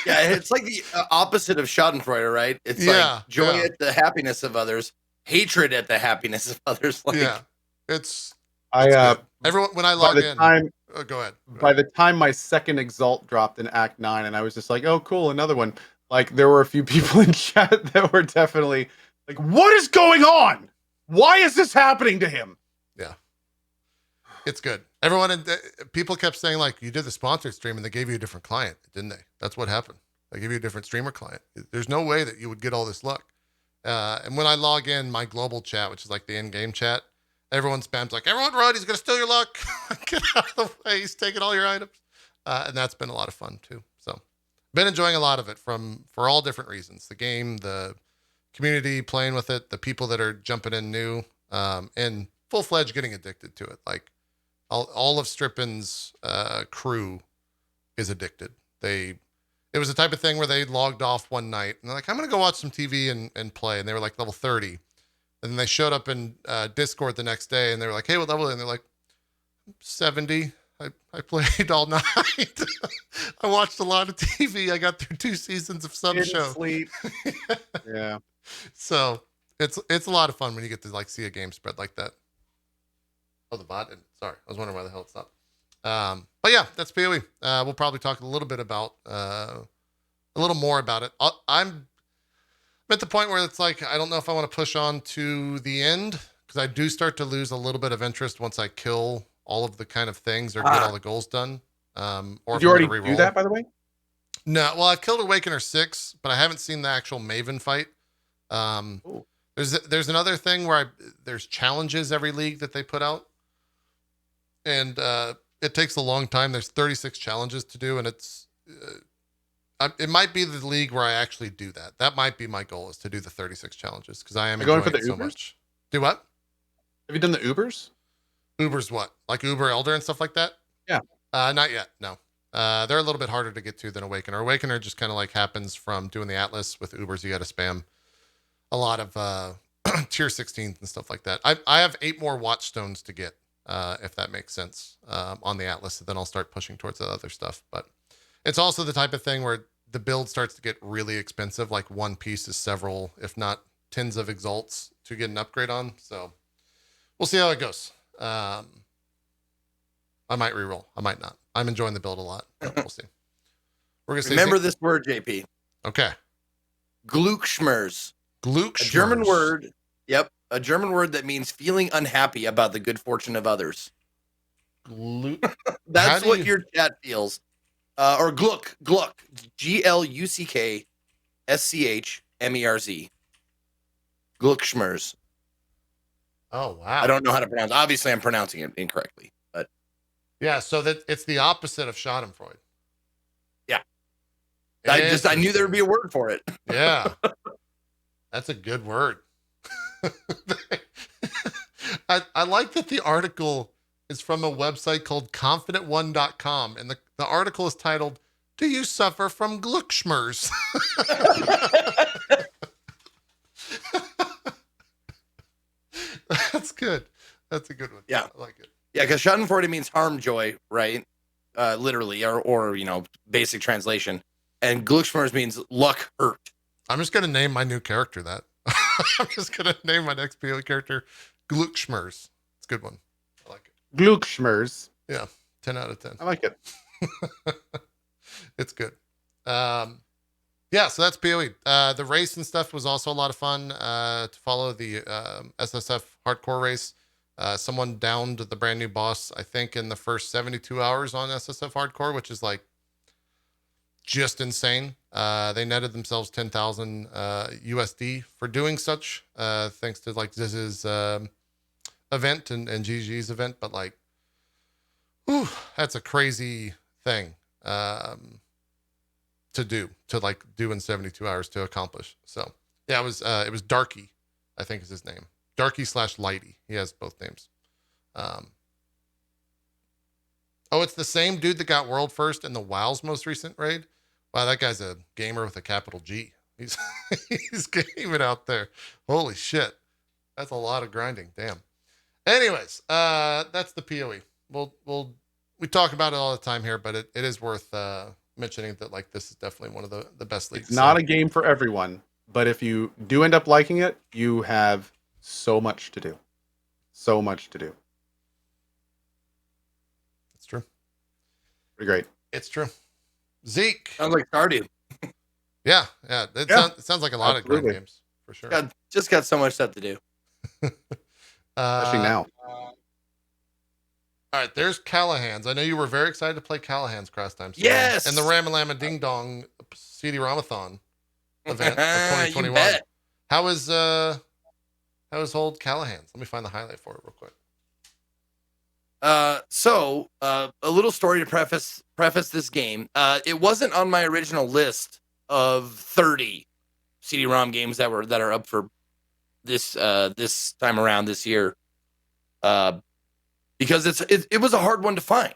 Yeah, it's like the opposite of Schadenfreude, right? It's like joy at the happiness of others, hatred at the happiness of others. Like, yeah, it's good. Everyone when I log in. Go ahead. By the time my second Exalt dropped in Act 9, and I was just like, oh, cool, another one. Like, there were a few people in chat that were definitely like, what is going on? Why is this happening to him? Yeah. It's good. People kept saying, like, you did the sponsored stream and they gave you a different client, didn't they? That's what happened. They gave you a different streamer client. There's no way that you would get all this luck. And when I log in my global chat, which is like the in-game chat, everyone spams like, everyone run, he's going to steal your luck. Get out of the way. He's taking all your items. And that's been a lot of fun too. So been enjoying a lot of it for all different reasons. The game, the community playing with it, the people that are jumping in new, and full-fledged getting addicted to it. Like All of Strippin's crew is addicted. It was the type of thing where they logged off one night and they're like, I'm going to go watch some TV and play. And they were like level 30. And then they showed up in Discord the next day and they were like, hey, what level? And they're like, 70. I played all night. I watched a lot of TV. I got through 2 seasons of some Didn't show. sleep. Yeah. So it's a lot of fun when you get to like see a game spread like that. Oh, the bot didn't. Sorry. I was wondering why the hell it stopped. But yeah, that's PoE. We'll probably talk a little bit about, a little more about it. I'm at the point where it's like, I don't know if I want to push on to the end because I do start to lose a little bit of interest once I kill all of the kind of things or get all the goals done. Or Did you already do that, by the way? No, well, I've killed Awakener 6, but I haven't seen the actual Maven fight. There's another thing where there's challenges every league that they put out. And it takes a long time. There's 36 challenges to do, and it might be the league where I actually do that. That might be my goal, is to do the 36 challenges because I am enjoying it so much. Do what? Have you done the Ubers? Ubers what? Like Uber Elder and stuff like that? Yeah. Not yet. No. They're a little bit harder to get to than Awakener. Awakener just kind of like happens from doing the Atlas. With Ubers, you got to spam a lot of tier 16s and stuff like that. I have 8 more Watchstones to get, if that makes sense, on the Atlas. Then I'll start pushing towards the other stuff. But it's also the type of thing where the build starts to get really expensive. Like one piece is several, if not tens of exalts to get an upgrade on. So we'll see how it goes. I might reroll. I might not. I'm enjoying the build a lot. We'll see. We're gonna remember this word, JP. Okay. Glückschmerz. Glückschmerz. A German word. Yep. A German word that means feeling unhappy about the good fortune of others. That's what your chat feels. Or Gluck. Gluckschmerz. Glückschmerz. Oh, wow. I don't know how to pronounce. Obviously, I'm pronouncing it incorrectly, but yeah. So that it's the opposite of Schadenfreude. Yeah. I knew there would be a word for it. Yeah. That's a good word. I like that the article is from a website called confident1.com, and the article is titled, "Do you suffer from Glückschmerz?" That's good. That's a good one. Yeah. I like it. Yeah, because Schadenfreude means harm joy, right? Literally, or basic translation. And Glückschmerz means luck hurt. I'm just gonna name my new character that. I'm just gonna name my next PoE character Glückschmerz. It's a good one. I like it. Glückschmerz. Yeah, 10 out of 10. I like it. It's good. Yeah, so that's PoE. The race and stuff was also a lot of fun to follow the SSF hardcore race. Someone downed the brand new boss, I think, in the first 72 hours on SSF hardcore, which is like just insane. They netted themselves 10,000 USD for doing such, thanks to like Ziz's event and GG's event. But like, whew, that's a crazy thing to do in 72 hours to accomplish. So yeah, it was Darky, I think is his name. Darky / Lighty. He has both names. Oh, it's the same dude that got world first in the WoW's most recent raid. Wow, that guy's a gamer with a capital G. He's gaming out there. Holy shit. That's a lot of grinding. Damn. Anyways, that's the PoE. We talk about it all the time here, but it is worth mentioning that like this is definitely one of the best leagues. It's not a game for everyone, but if you do end up liking it, you have so much to do. So much to do. It's true. Pretty great. It's true. Zeke. Sounds like Stardew. Yeah. It sounds like a lot of grind games for sure. Just got so much stuff to do. Especially now. All right, there's Callahan's. I know you were very excited to play Callahan's Cross Time. Yes. And the Ramalama Ding Dong CD Ramathon event of 2021. You bet. How is old Callahan's? Let me find the highlight for it real quick. So a little story to preface this game. It wasn't on my original list of 30 CD-ROM games that are up for this time around this year. because it was a hard one to find.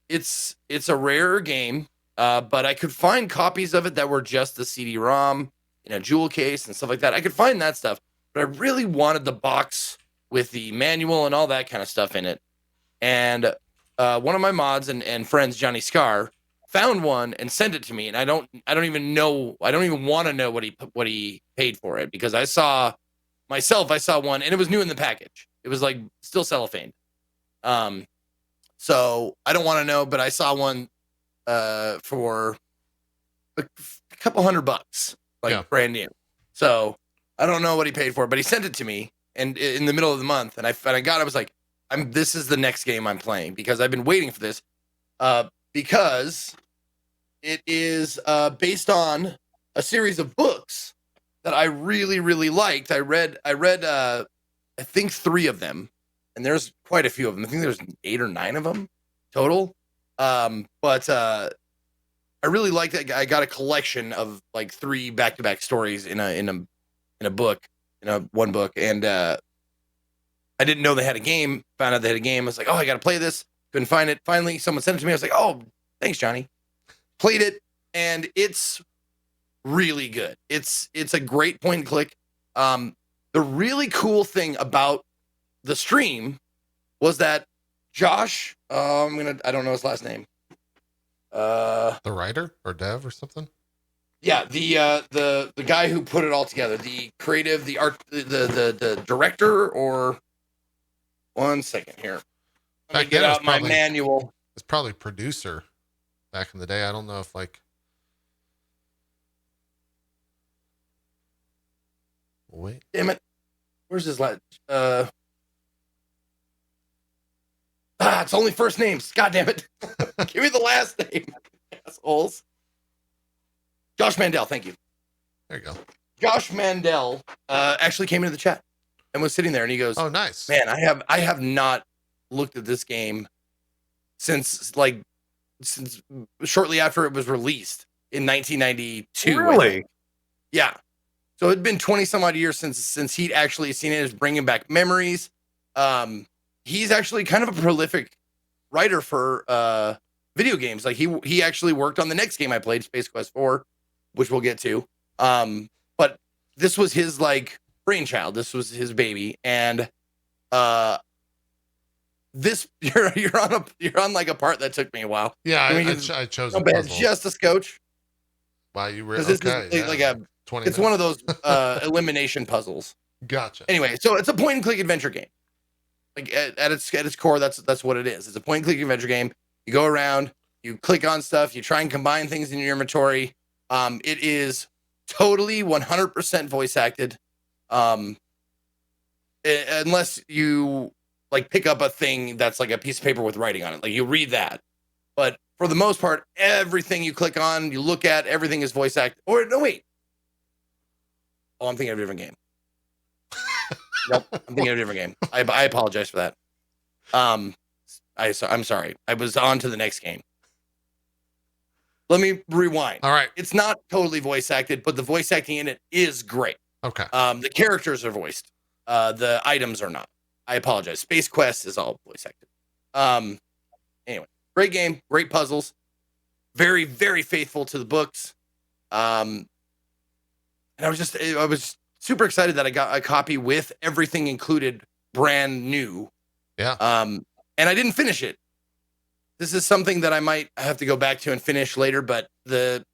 It's a rare game, but I could find copies of it that were just the CD-ROM in a jewel case and stuff like that. I could find that stuff, but I really wanted the box with the manual and all that kind of stuff in it. And one of my mods and friends, Johnny Scar, found one and sent it to me. And I don't even want to know what he paid for it, because I saw one and it was new in the package. It was like still cellophane. So I don't want to know, but I saw one for a couple $100, brand new. So I don't know what he paid for, but he sent it to me, and in the middle of the month, and I got it. I was like, this is the next game I'm playing, because I've been waiting for this, because it is based on a series of books that I really, really liked. I read I think 3 of them, and there's quite a few of them. I think there's 8 or 9 of them total. But I really liked it. I got a collection of like 3 back-to-back stories in a book, one book, and I didn't know they had a game. Found out they had a game. I was like, oh, I got to play this. Couldn't find it. Finally, someone sent it to me. I was like, oh, thanks, Johnny. Played it, and it's really good. It's a great point and click. The really cool thing about the stream was that Josh, I don't know his last name. The writer or dev or something? Yeah, the guy who put it all together, the creative, the art, the director, or one second here. Let me get out my manual. It's probably producer back in the day. I don't know if wait. Damn it. Where's his last? It's only first names. God damn it. Give me the last name. Assholes. Josh Mandel, thank you. There you go. Josh Mandel actually came into the chat and was sitting there, and he goes, "Oh, nice, man. I have not looked at this game since shortly after it was released in 1992. Really? Yeah. So it'd been 20 some odd years since he'd actually seen it. It's bringing back memories. He's actually kind of a prolific writer for video games. Like he actually worked on the next game I played, Space Quest 4, which we'll get to. But this was his brainchild. This was his baby, and this you're on like a part that took me a while. Yeah, I chose just a scotch. Wow, you were okay. This is like a 20 it's minutes. One of those elimination puzzles. Gotcha. Anyway, so it's a point and click adventure game. Like at its core, that's what it is. It's a point and click adventure game. You go around, you click on stuff, you try and combine things in your inventory. It is totally 100% voice acted. Unless you pick up a thing that's like a piece of paper with writing on it. Like you read that. But for the most part, everything you click on, you look at, everything is voice acted. Or no, wait. Oh, I'm thinking of a different game. Nope, I'm thinking of a different game. I apologize for that. I'm sorry. I was on to the next game. Let me rewind. All right. It's not totally voice acted, but the voice acting in it is great. Okay. The characters are voiced. The items are not. I apologize. Space Quest is all voice acted. Anyway, great game, great puzzles. Very, very faithful to the books. And I was super excited that I got a copy with everything included, brand new. Yeah. And I didn't finish it. This is something that I might have to go back to and finish later, but the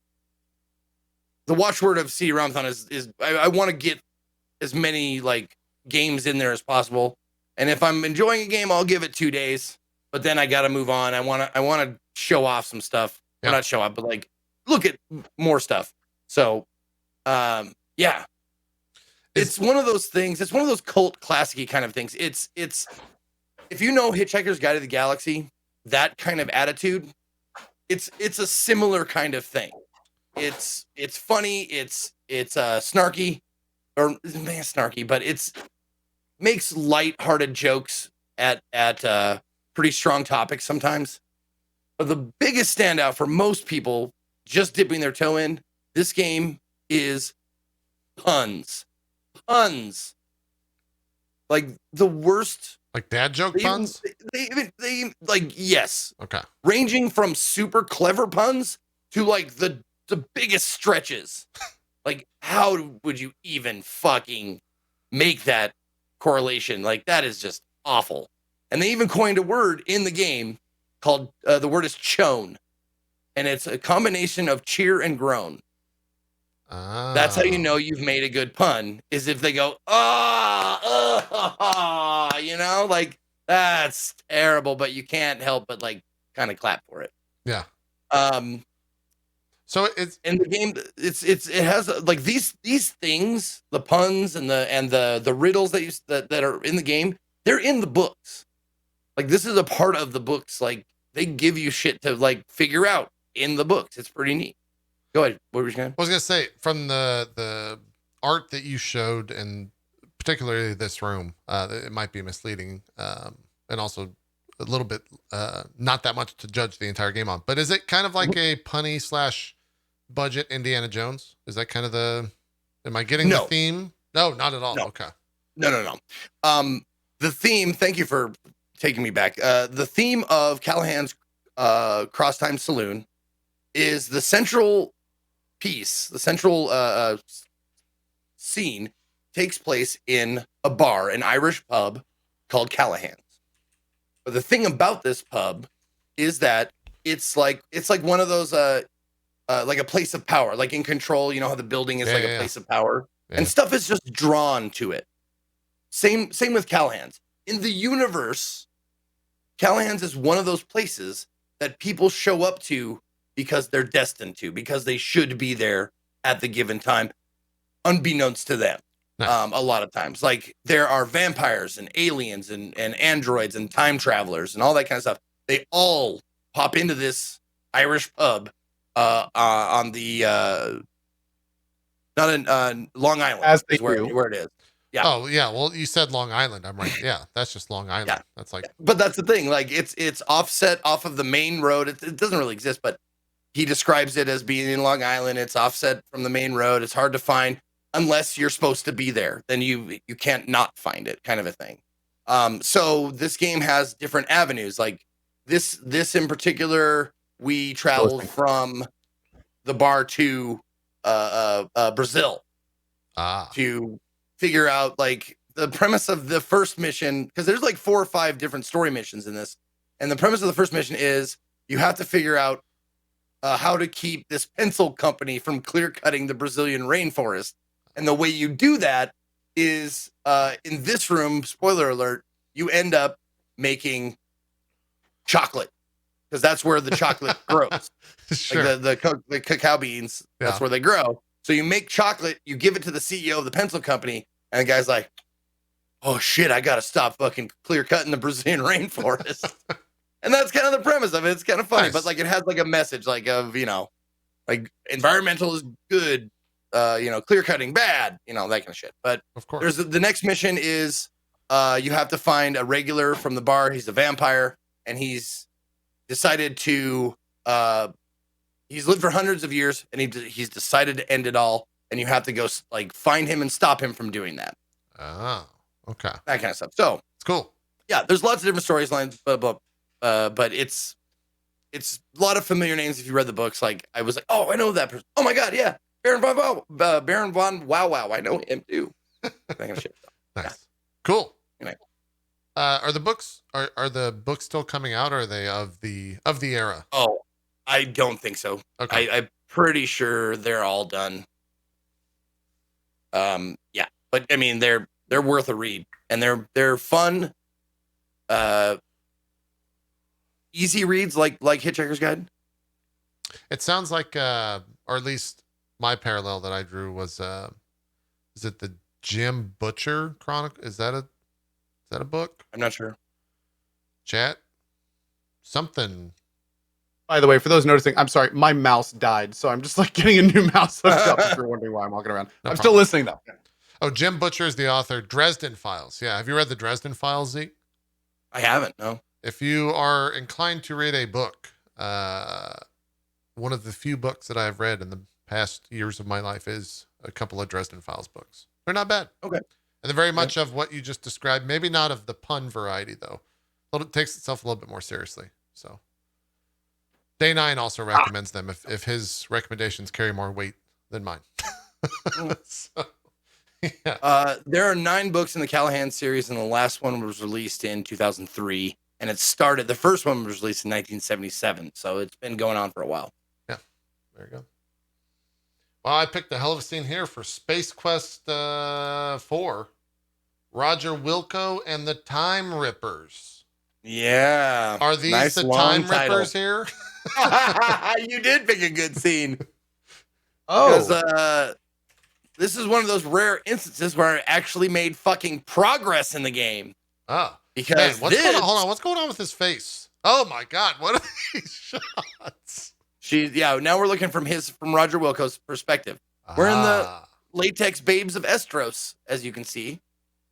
watchword of CD-ROMthon is I want to get as many games in there as possible. And if I'm enjoying a game, I'll give it 2 days, but then I got to move on. I want to show off some stuff. Yeah. Well, not show off, but look at more stuff. So, yeah. It's one of those things. It's one of those cult classic-y kind of things. It's if you know Hitchhiker's Guide to the Galaxy, that kind of attitude, it's a similar kind of thing. It's funny, it's snarky, but it's makes light-hearted jokes at pretty strong topics sometimes. But the biggest standout for most people just dipping their toe in this game is puns. Like the worst Like dad joke puns? They like, yes. Okay. Ranging from super clever puns to like the biggest stretches. Like, how would you even fucking make that correlation? Like, that is just awful. And they even coined a word in the game called, the word is chone. And it's a combination of cheer and groan. That's how you know you've made a good pun, is if they go, you know, like, that's terrible, but you can't help but like kind of clap for it. Yeah. So it's in the game. It has like these things, the puns and the riddles that are in the game. They're in the books. Like, this is a part of the books. Like, they give you shit to like figure out in the books. It's pretty neat. Go ahead. What were you going? I was gonna say, from the art that you showed, and particularly this room, it might be misleading, and also a little bit not that much to judge the entire game on. But is it kind of like a punny / budget Indiana Jones? Is that kind of am I getting the theme? No, not at all. No. Okay. No. The theme, thank you for taking me back. The theme of Callahan's Cross Time Saloon is the central piece, the central scene takes place in a bar, an Irish pub called Callahan's. But the thing about this pub is that it's like one of those like a place of power, like in Control, you know how the building is a place of power, and stuff is just drawn to it. Same with Callahan's. In the universe, Callahan's is one of those places that people show up to because they're destined to, because they should be there at the given time, unbeknownst to them. Nice. A lot of times, like, there are vampires and aliens and androids and time travelers and all that kind of stuff. They all pop into this Irish pub on the not in Long Island, as they where it is. Yeah. Oh yeah. Well, you said Long Island. I'm right. Yeah, that's just Long Island. Yeah. That's like. But that's the thing. Like, it's offset off of the main road. It doesn't really exist, but he describes it as being in Long Island. It's offset from the main road. It's hard to find unless you're supposed to be there. Then you can't not find it, kind of a thing. So this game has different avenues. Like this in particular, we traveled from the bar to Brazil to figure out like the premise of the first mission, because there's like 4 or 5 different story missions in this, and the premise of the first mission is you have to figure out how to keep this pencil company from clear cutting the Brazilian rainforest. And the way you do that is in this room, spoiler alert, you end up making chocolate, because that's where the chocolate grows. Sure. Like the cacao beans, that's where they grow. So you make chocolate, you give it to the CEO of the pencil company, and the guy's like, oh shit, I gotta stop fucking clear cutting the Brazilian rainforest. And that's kind of the premise of it. It's kind of funny, but like it has like a message like of, you know, like environmental is good, you know, clear cutting bad, you know, that kind of shit. But of course, there's the next mission is you have to find a regular from the bar. He's a vampire, and he's decided to he's lived for hundreds of years, and he's decided to end it all. And you have to go like find him and stop him from doing that. Oh, okay, that kind of stuff. So it's cool. Yeah, there's lots of different storylines, but it's a lot of familiar names if you read the books. Like I was like, oh, I know that person. Oh my god, yeah, Baron von Wow, I know him too. That kind of shit. Nice, yeah. Cool. Anyway. Are the books still coming out? Or are they of the era? Oh, I don't think so. Okay, I'm pretty sure they're all done. Yeah, but I mean they're worth a read, and they're fun. Easy reads like Hitchhiker's Guide. It sounds like, or at least my parallel that I drew was, is it the Jim Butcher Chronicle? Is that a book? I'm not sure. Chat? Something. By the way, for those noticing, I'm sorry, my mouse died, so I'm just like getting a new mouse hooked up if you're wondering why I'm walking around. I'm still listening though. Oh, Jim Butcher is the author. Dresden Files. Yeah. Have you read the Dresden Files, Zeke? I haven't, no. If you are inclined to read a book, one of the few books that I've read in the past years of my life is a couple of Dresden Files books. They're not bad. Okay. And very much of what you just described, maybe not of the pun variety, though. It takes itself a little bit more seriously. So Day9 also recommends them if his recommendations carry more weight than mine. So, yeah. There are 9 books in the Callahan series, and the last one was released in 2003. And the first one was released in 1977. So it's been going on for a while. Yeah. There you go. Well, I picked a hell of a scene here for Space Quest 4. Roger Wilco and the Time Rippers. Yeah. Are these nice the long Time title. Rippers here? You did pick a good scene. Oh, Because this is one of those rare instances where I actually made fucking progress in the game. Oh. Because Man, going on? Hold on. What's going on with his face? Oh my God. What are these shots? Now we're looking from Roger Wilco's perspective. We're in the latex babes of Estros, as you can see.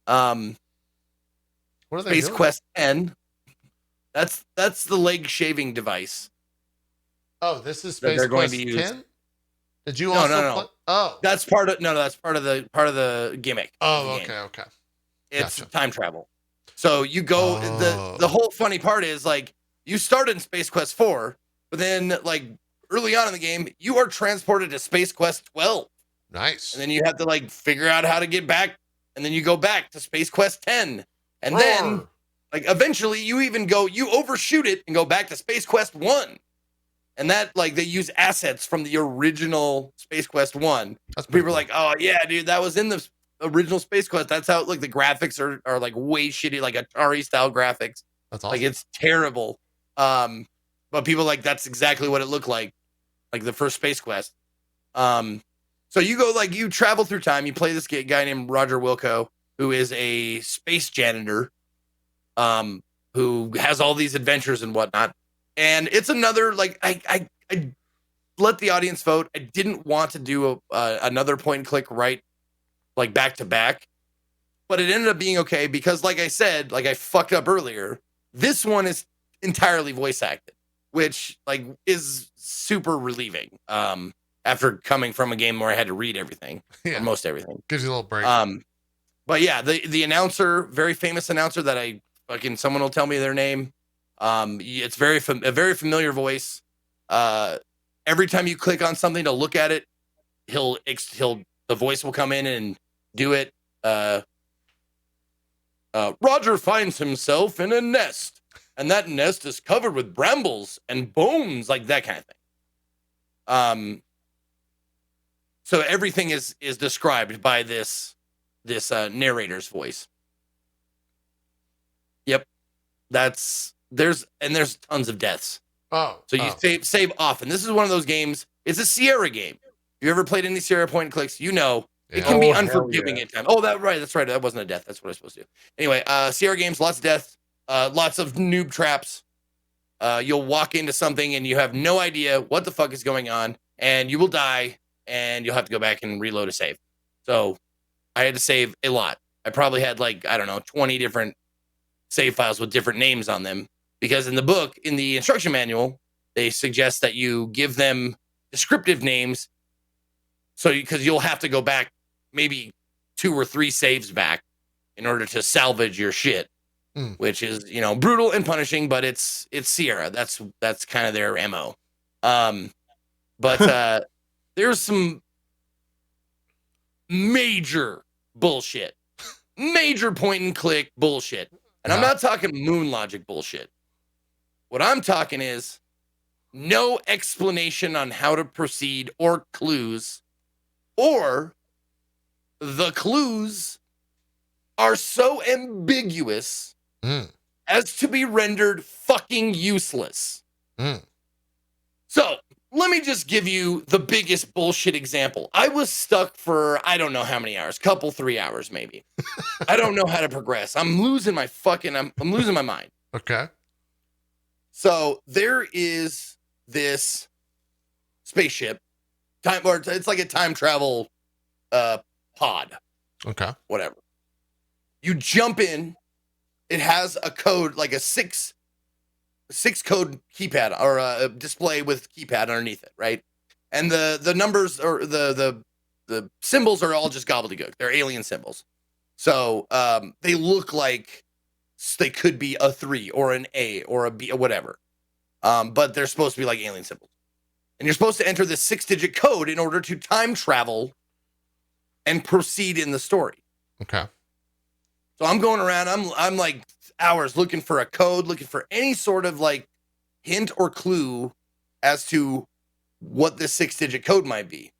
What are they Space doing? Quest 10. That's the leg shaving device. Oh, this is that Space they're going Quest to use. 10? Did you No, also no. play? Oh. That's part of the gimmick. Oh, of the game. okay. It's Gotcha. time travel. So you go the whole funny part is like you started in Space Quest 4, but then like early on in the game, you are transported to Space Quest 12. Nice. And then you have to like figure out how to get back, and then you go back to Space Quest 10. And then like eventually you overshoot it and go back to Space Quest 1. And that like they use assets from the original Space Quest 1. People are like, "Oh yeah, dude, that was in the original Space Quest." That's how like the graphics are like way shitty, like Atari style graphics. That's awesome. Like it's terrible. But people like that's exactly what it looked like the first Space Quest. So you go like you travel through time. You play this guy named Roger Wilco, who is a space janitor, who has all these adventures and whatnot. And it's another like I let the audience vote. I didn't want to do another point and click right like back to back, but it ended up being okay because like I said, like I fucked up earlier. This one is entirely voice acted, which like is super relieving. After coming from a game where I had to read everything, or most everything, gives you a little break. But yeah, the announcer, very famous announcer that I fucking someone will tell me their name. It's a very familiar voice. Every time you click on something to look at it, the voice will come in and do it. Roger finds himself in a nest, and that nest is covered with brambles and bones, like that kind of thing. So everything is described by this narrator's voice. Yep, there's tons of deaths. So you save often. This is one of those games. It's a Sierra game. If you ever played any Sierra point and clicks, you know it can be unforgiving at times. Oh, that's right. That wasn't a death. That's what I was supposed to do. Anyway, Sierra games, lots of deaths, lots of noob traps. You'll walk into something and you have no idea what the fuck is going on, and you will die, and you'll have to go back and reload a save. So I had to save a lot. I probably had 20 different save files with different names on them, because in the book, in the instruction manual, they suggest that you give them descriptive names. So because you'll have to go back maybe 2 or 3 saves back in order to salvage your shit, which is, brutal and punishing, but it's Sierra. That's kind of their MO. But there's some major bullshit, major point and click bullshit. And I'm not talking moon logic bullshit. What I'm talking is no explanation on how to proceed or clues, or the clues are so ambiguous as to be rendered fucking useless. So let me just give you the biggest bullshit example. I was stuck for, I don't know how many hours, 3 hours maybe. I don't know how to progress. I'm losing my mind. Okay. So there is this spaceship, it's like a time travel pod. Okay. Whatever. You jump in. It has a code, like a six code keypad, or a display with keypad underneath it, right? And the numbers, or the symbols are all just gobbledygook. They're alien symbols. So they look like they could be a 3 or an A or a B or whatever. But they're supposed to be like alien symbols. And you're supposed to enter this 6-digit code in order to time travel and proceed in the story. Okay. So I'm going around, I'm like hours looking for a code, looking for any sort of like hint or clue as to what this 6-digit code might be.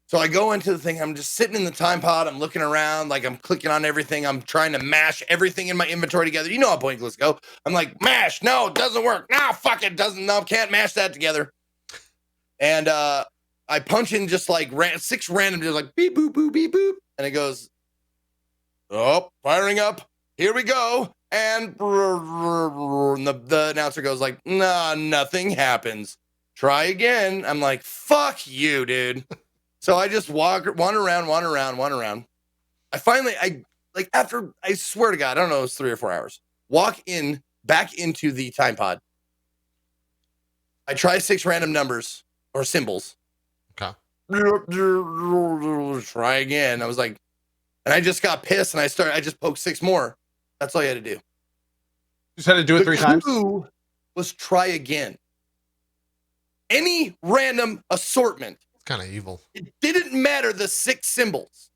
So I go into the thing, I'm just sitting in the time pod, I'm looking around, like I'm clicking on everything, I'm trying to mash everything in my inventory together. You know how point clicks go. I'm like, mash, no, it doesn't work. No, fuck it, doesn't, no, can't mash that together. And I punch in just like 6 random, just like beep, boop, boop, beep, boop. And it goes, oh, firing up, here we go. And the announcer goes like, nah, nothing happens. Try again. I'm like, fuck you, dude. So I just wander around. I finally, after, I swear to God, I don't know, it was 3 or 4 hours. Walk in, back into the time pod. I try 6 random numbers or symbols. Okay. Try again. I was like, and I just got pissed and I just poked 6 more. That's all you had to do. Just had to do it 3 times? The clue was try again. Any random assortment. It's kind of evil. It didn't matter the 6 symbols.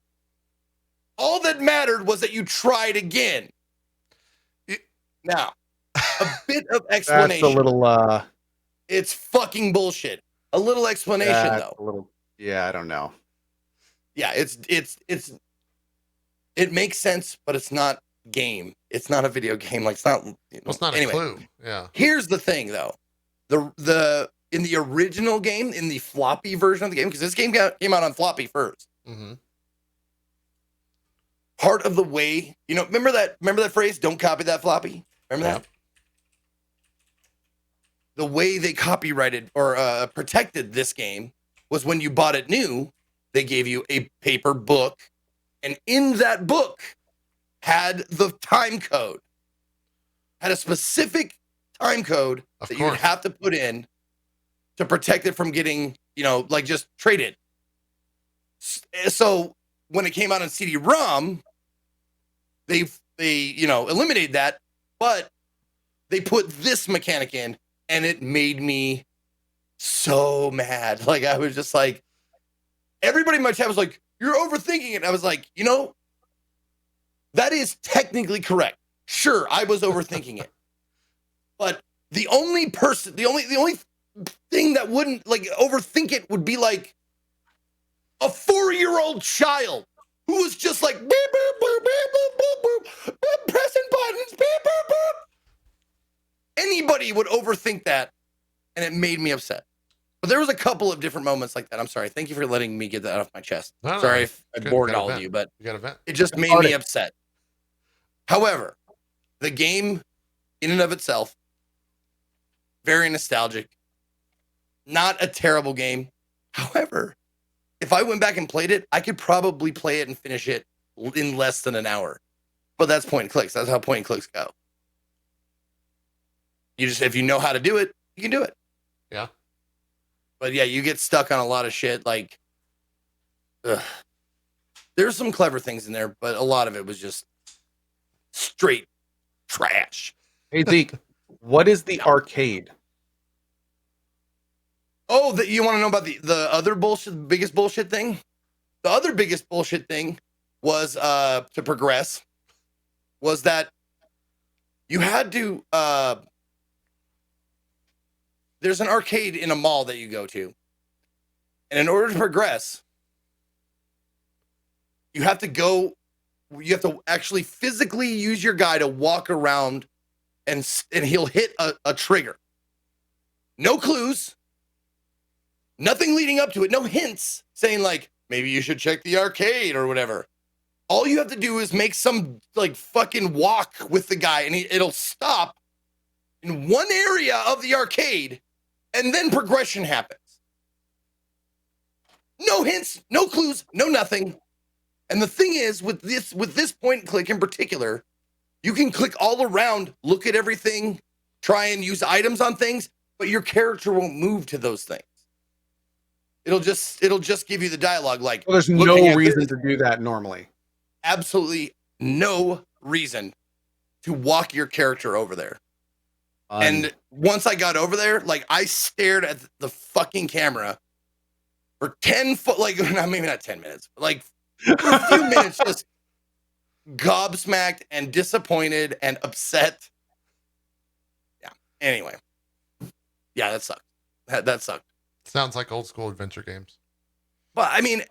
All that mattered was that you tried again. Now, a bit of explanation. That's a little It's fucking bullshit. A little explanation though. I don't know. Yeah, it makes sense, but it's not game. It's not a video game. Like it's not. It's not anyway, a clue. Yeah. Here's the thing, though. The in the original game, in the floppy version of the game, because this game came out on floppy first. Mm-hmm. Part of the way, remember that phrase? Don't copy that floppy. Remember that? The way they copyrighted or protected this game was when you bought it new, they gave you a paper book, and in that book had the time code, had a specific time code that you would have to put in to protect it from getting, just traded. So when it came out on CD-ROM, they eliminated that, but they put this mechanic in, and it made me so mad. Like I was just like, everybody in my chat was like, "You're overthinking it." I was like, that is technically correct. Sure, I was overthinking it, but the only thing that wouldn't overthink it would be like a 4-year-old child who was just like beep, boop, boop, beep, boop, boop, boop, boop, pressing buttons, beep, boop, boop. Anybody would overthink that, and it made me upset. But there was a couple of different moments like that. I'm sorry. Thank you for letting me get that off my chest. No, sorry if I bored all of you, but you got a vent. It just made me upset. However, the game in and of itself, very nostalgic. Not a terrible game. However, if I went back and played it, I could probably play it and finish it in less than an hour. But that's point and clicks. That's how point and clicks go. If you know how to do it, you can do it. Yeah. But yeah, you get stuck on a lot of shit. Like, there's some clever things in there, but a lot of it was just straight trash. Hey, Zeke, what is the arcade? Oh, you want to know about the other bullshit, biggest bullshit thing? The other biggest bullshit thing was to progress was that you had to there's an arcade in a mall that you go to. And in order to progress, you have to actually physically use your guy to walk around and he'll hit a trigger. No clues. Nothing leading up to it. No hints saying like, maybe you should check the arcade or whatever. All you have to do is make some fucking walk with the guy and it'll stop in one area of the arcade and then progression happens. No hints, no clues, no nothing. And the thing is with this point and click in particular, you can click all around, look at everything, try and use items on things, but your character won't move to those things. It'll just give you the dialogue like, well, there's no reason to do that normally. absolutely no reason to walk your character over there. And once I got over there, like I stared at the fucking camera for 10 foot, like maybe not 10 minutes, but like for a few minutes, just gobsmacked and disappointed and upset. Yeah. Anyway. Yeah, that sucked. That sucked. Sounds like old school adventure games. But I mean,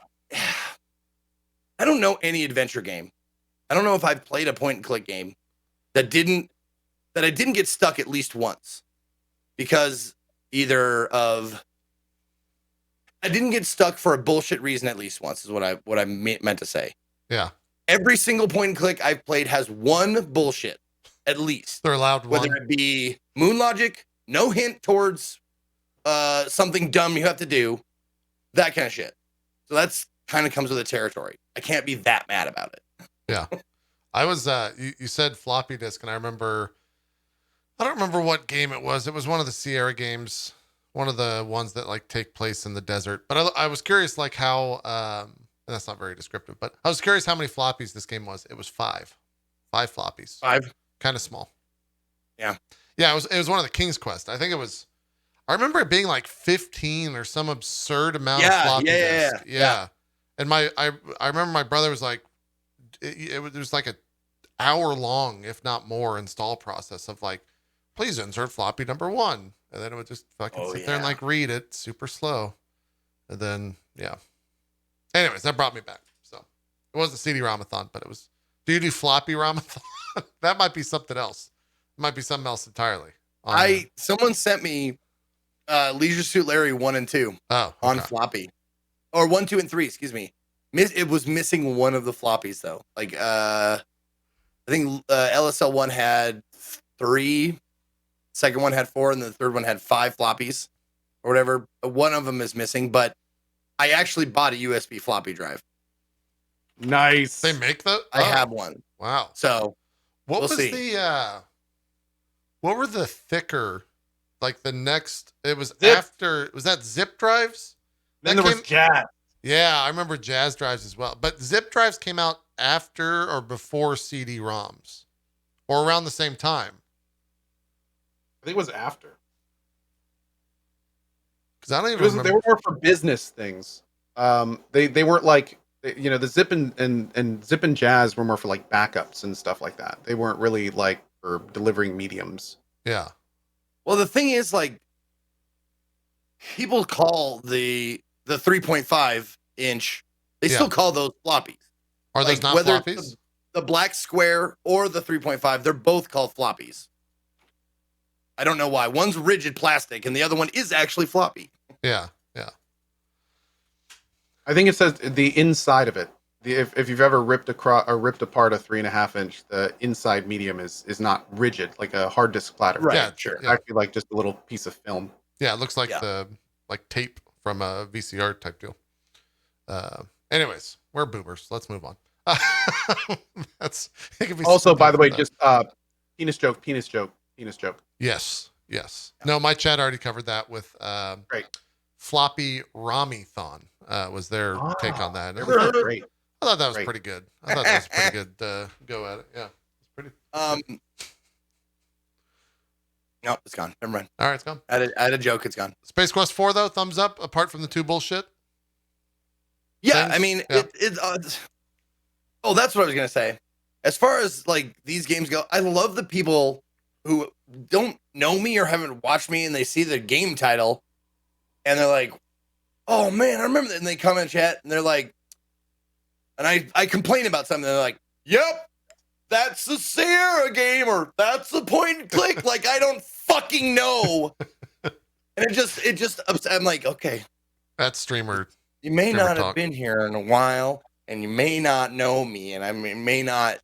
I don't know any adventure game. I don't know if I've played a point and click game that I didn't get stuck at least once, because either of I didn't get stuck for a bullshit reason at least once is what I meant to say. Yeah. Every single point and click I've played has one bullshit at least. They're allowed one. Whether it be moon logic, no hint towards something dumb you have to do, that kind of shit. So that's kind of comes with the territory. I can't be that mad about it. Yeah. I was you said floppy disk, and I don't remember what game it was. It was one of the Sierra games, one of the ones that like take place in the desert. But I was curious like how and that's not very descriptive, but I was curious how many floppies this game was. It was 5 floppies. 5. Kind of small. Yeah. Yeah, it was one of the King's Quest. I remember it being like 15 or some absurd amount of floppy disk. Yeah. And I remember my brother was like, it was like an hour long, if not more, install process of like, please insert floppy number 1. And then it would just fucking sit there and like read it super slow. And then, yeah. Anyways, that brought me back. So it wasn't CD-ROM-a-thon, but it was, do you do floppy ROM-a-thon? That might be something else. It might be something else entirely. Someone sent me Leisure Suit Larry 1 and 2 on floppy, or 1, 2, and 3. Excuse me. It was missing one of the floppies though. Like I think LSL 1 had 3, second one had 4, and the third one had 5 floppies or whatever. One of them is missing, but I actually bought a USB floppy drive. Nice. They make that? I have one. Wow. So what we'll was see. What were the thicker, like the next, it was Zip. after, was that zip drives? Then there was Jazz. Yeah, I remember jazz drives as well. But zip drives came out after or before CD-ROMs, or around the same time. I think it was after. Because I don't even remember. They were more for business things. They weren't like, the Zip and Zip and Jazz were more for like backups and stuff like that. They weren't really like for delivering mediums. Yeah. Well, the thing is, like, people call the 3.5 inch, they still call those floppies. Are those not whether floppies? The black square or the 3.5, they're both called floppies. I don't know why. One's rigid plastic and the other one is actually floppy. Yeah. I think it says the inside of it. If you've ever ripped apart a 3.5 inch, the inside medium is not rigid like a hard disk platter. Right. Yeah, Sure. It's actually like just a little piece of film. Yeah, it looks like the like tape from a VCR type deal. Anyways, we're boomers. Let's move on. It could be Also, by the way, that. just penis joke. Yes. No, my chat already covered that with Great. floppy ROM-a-thon was their take on that. That was great. I thought that was Great. pretty good. I thought that was pretty good go at it. Yeah. It's pretty. No, it's gone. Never mind. All right, it's gone. I had a joke. It's gone. Space Quest 4 though, thumbs up apart from the 2 bullshit. Yeah, things? I mean, Yeah. Oh, that's what I was gonna say. As far as like these games go, I love the people who don't know me or haven't watched me, and they see the game title, and they're like, "Oh man, I remember that." And they come in chat, and they're like, and I complain about something, and they're like, "Yep, that's the Sierra game, or that's the point and click." Like I don't fucking know, and it just I'm like, okay, That streamer. you may Never not talk. have been here in a while, and you may not know me, and I may not,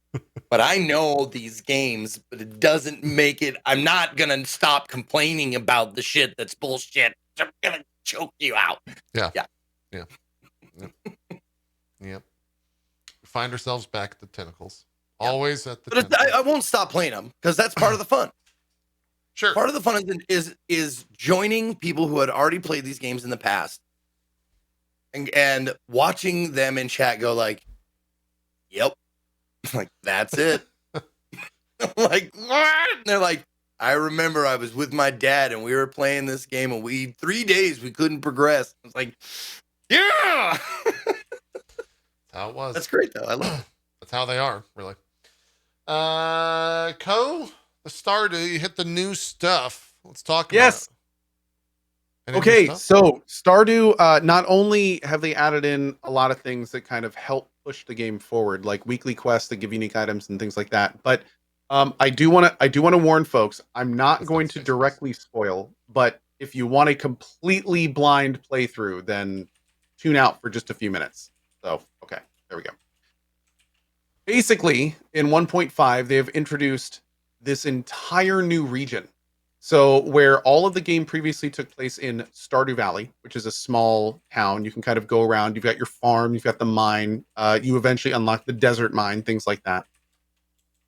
but I know these games, but it doesn't make it. I'm not going to stop complaining about the shit that's bullshit. I'm going to choke you out. Yep. We find ourselves back at the tentacles. Always at the But tentacles. I won't stop playing them because that's part of the fun. Sure. Part of the fun is joining people who had already played these games in the past and watching them in chat go like, yep, I'm like, that's it. I'm like, what? And they're like, I remember I was with my dad and we were playing this game and 3 days we couldn't progress. I was like, yeah. That's how it was. That's great though. I love it. That's how they are, really. The Stardew, you hit the new stuff. Let's talk about it. Any new Okay, stuff? so Stardew, not only have they added in a lot of things that kind of help push the game forward, like weekly quests that give unique items and things like that, but I do want to warn folks. I'm not That's going not to safe. directly spoil, but if you want a completely blind playthrough, then tune out for just a few minutes. So, okay, there we go. Basically, in 1.5, they have introduced this entire new region. So, where all of the game previously took place in Stardew Valley, which is a small town, you can kind of go around. You've got your farm, you've got the mine. You eventually unlock the desert mine, things like that.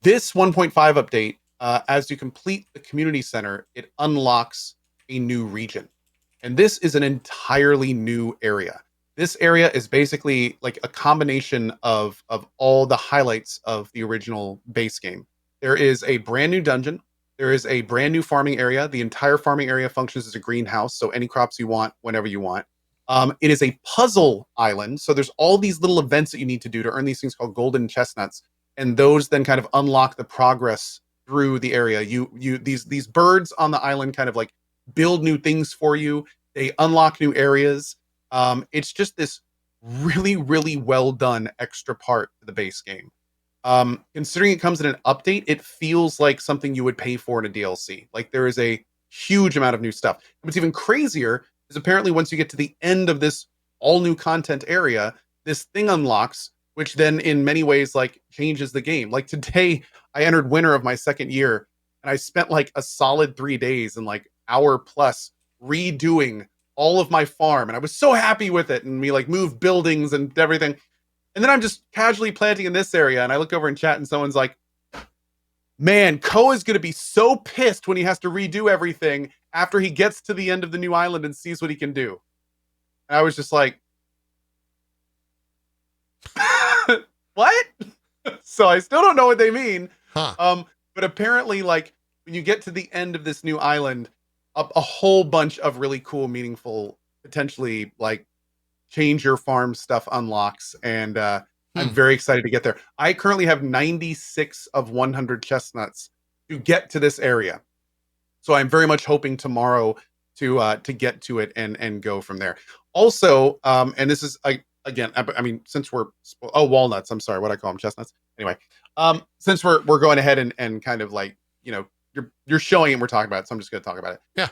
This 1.5 update, as you complete the community center, it unlocks a new region. And this is an entirely new area. This area is basically like a combination of all the highlights of the original base game. There is a brand new dungeon. There is a brand new farming area. The entire farming area functions as a greenhouse, so any crops you want, whenever you want. It is a puzzle island, so there's all these little events that you need to do to earn these things called golden chestnuts, and those then kind of unlock the progress through the area. These birds on the island kind of like build new things for you. They unlock new areas. It's just this really, really well done extra part to the base game. Considering it comes in an update, it feels like something you would pay for in a DLC. Like there is a huge amount of new stuff. And what's even crazier is apparently once you get to the end of this all new content area, this thing unlocks, which then in many ways like changes the game. Like today, I entered winter of my second year, and I spent like a solid 3 days and like hour plus redoing all of my farm, and I was so happy with it. And we like moved buildings and everything. And then I'm just casually planting in this area, and I look over in chat, and someone's like, "Man, Ko is going to be so pissed when he has to redo everything after he gets to the end of the new island and sees what he can do." And I was just like, "What?" So I still don't know what they mean. Huh. But apparently, like when you get to the end of this new island, a whole bunch of really cool, meaningful, potentially like change your farm stuff unlocks, and I'm very excited to get there. I currently have 96 of 100 chestnuts to get to this area, so I'm very much hoping tomorrow to get to it and go from there. Also, and this is again, I mean, since we're walnuts, I'm sorry, what I call them, chestnuts. Anyway, since we're going ahead and kind of like, you know, you're showing it, and we're talking about it, so I'm just going to talk about it. Yeah.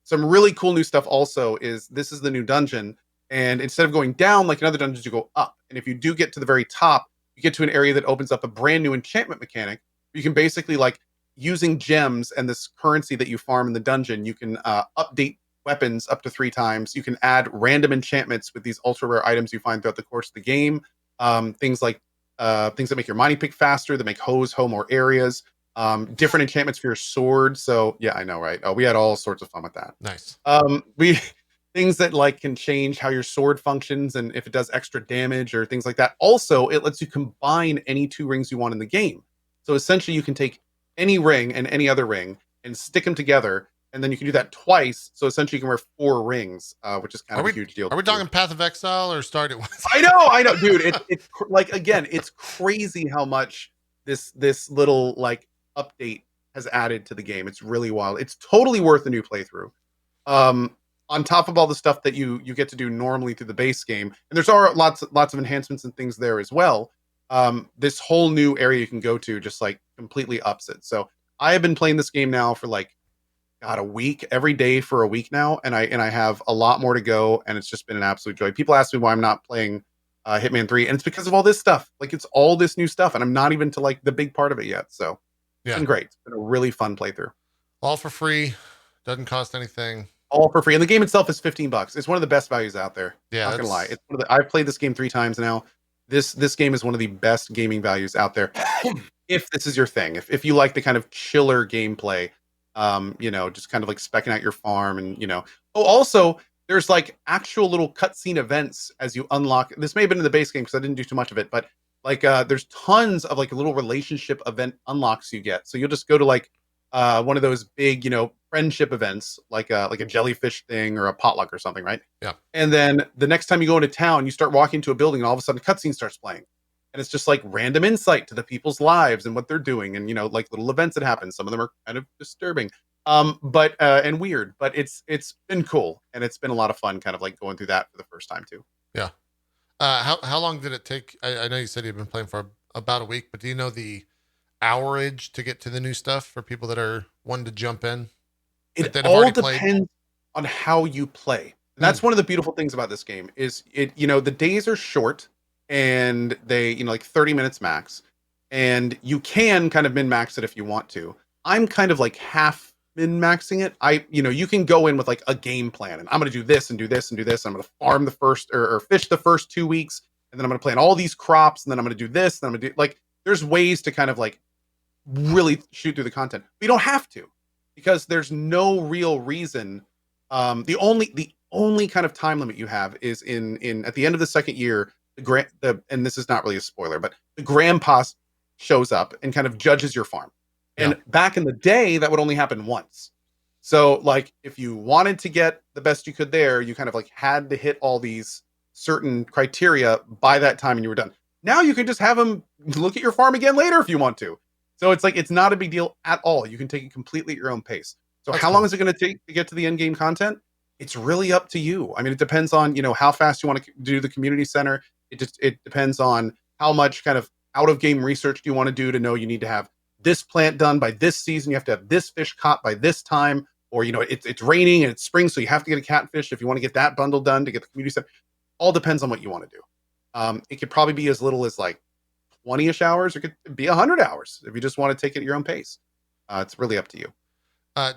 Some really cool new stuff also is this is the new dungeon. And instead of going down like in other dungeons, you go up. And if you do get to the very top, you get to an area that opens up a brand new enchantment mechanic. You can basically, like, using gems and this currency that you farm in the dungeon, you can update weapons up to 3 times. You can add random enchantments with these ultra rare items you find throughout the course of the game. Things like things that make your mining pick faster, that make hoe more areas. Different enchantments for your sword. So yeah, I know, right? Oh, we had all sorts of fun with that. Nice. Things that like can change how your sword functions and if it does extra damage or things like that. Also, it lets you combine any 2 rings you want in the game. So essentially you can take any ring and any other ring and stick them together, and then you can do that twice. So essentially you can wear 4 rings, which is kind of a huge deal. Are we talking Path of Exile or Stardew? I know, dude. It's like, again, it's crazy how much this little like update has added to the game. It's really wild. It's totally worth a new playthrough. On top of all the stuff that you get to do normally through the base game, and there's lots of enhancements and things there as well. This whole new area you can go to just like completely ups it. So I have been playing this game now for like a week, every day for a week now, and I have a lot more to go, and it's just been an absolute joy. People ask me why I'm not playing Hitman 3, and it's because of all this stuff. Like, it's all this new stuff, and I'm not even to like the big part of it yet. So it's been great. It's been a really fun playthrough. All for free, doesn't cost anything. All for free, and the game itself is $15. It's one of the best values out there. Yeah, not gonna lie. It's one of I've played this game 3 times now. This game is one of the best gaming values out there. If this is your thing, if you like the kind of chiller gameplay, you know, just kind of like specking out your farm, and you know. Oh, also there's like actual little cutscene events as you unlock. This may have been in the base game because I didn't do too much of it, but Like there's tons of like little relationship event unlocks you get. So you'll just go to like one of those big, friendship events, like a jellyfish thing or a potluck or something, right? Yeah. And then the next time you go into town, you start walking to a building, and all of a sudden, a cutscene starts playing, and it's just like random insight to the people's lives and what they're doing, and like little events that happen. Some of them are kind of disturbing, but and weird, but it's been cool, and it's been a lot of fun, kind of like going through that for the first time too. Yeah. How long did it take? I know you said you've been playing for about a week, but do you know the hourage to get to the new stuff for people that are wanting to jump in? It all depends on how you play. And that's one of the beautiful things about this game is the days are short, and they, like 30 minutes max, and you can kind of min-max it if you want to. I'm kind of like half min-maxing it. You can go in with like a game plan, and I'm going to do this and do this and do this. I'm going to farm the first or fish the first 2 weeks, and then I'm going to plant all these crops, and then I'm going to do this, and I'm going to do like, there's ways to kind of like really shoot through the content. But you don't have to, because there's no real reason. The only kind of time limit you have is in at the end of the second year, and this is not really a spoiler, but the grandpa shows up and kind of judges your farm. And back in the day, that would only happen once. So like if you wanted to get the best you could there, you kind of like had to hit all these certain criteria by that time, and you were done. Now you can just have them look at your farm again later if you want to. So it's like, it's not a big deal at all. You can take it completely at your own pace. So how long is it going to take to get to the end game content? It's really up to you. I mean, it depends on, how fast you want to do the community center. It depends on how much kind of out of game research do you want to do to know you need to have this plant done by this season. You have to have this fish caught by this time, or, it's raining and it's spring, so you have to get a catfish if you want to get that bundle done to get the community center. All depends on what you want to do. It could probably be as little as like 20-ish hours, or it could be 100 hours if you just want to take it at your own pace. It's really up to you.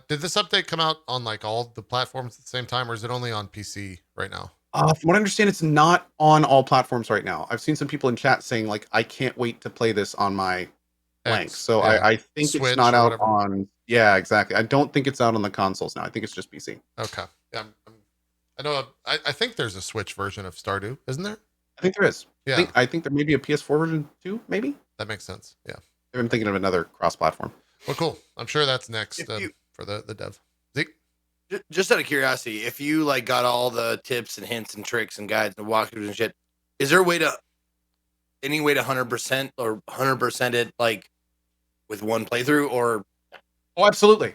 Did this update come out on like all the platforms at the same time, or is it only on PC right now? From what I understand, it's not on all platforms right now. I've seen some people in chat saying like, I can't wait to play this on my blank. So yeah. I think Switch, it's not out on. Yeah, exactly. I don't think it's out on the consoles now. I think it's just PC. Okay. Yeah. I know. I think there's a Switch version of Stardew, isn't there? I think there is. Yeah. I think there may be a PS4 version too, maybe. That makes sense. Yeah. I'm thinking of another cross-platform. Well, cool. I'm sure that's next for the dev. Zeke? Just out of curiosity, if you like got all the tips and hints and tricks and guides and walkthroughs and shit, is there any way to 100% or 100% it like with one playthrough or? Oh, absolutely.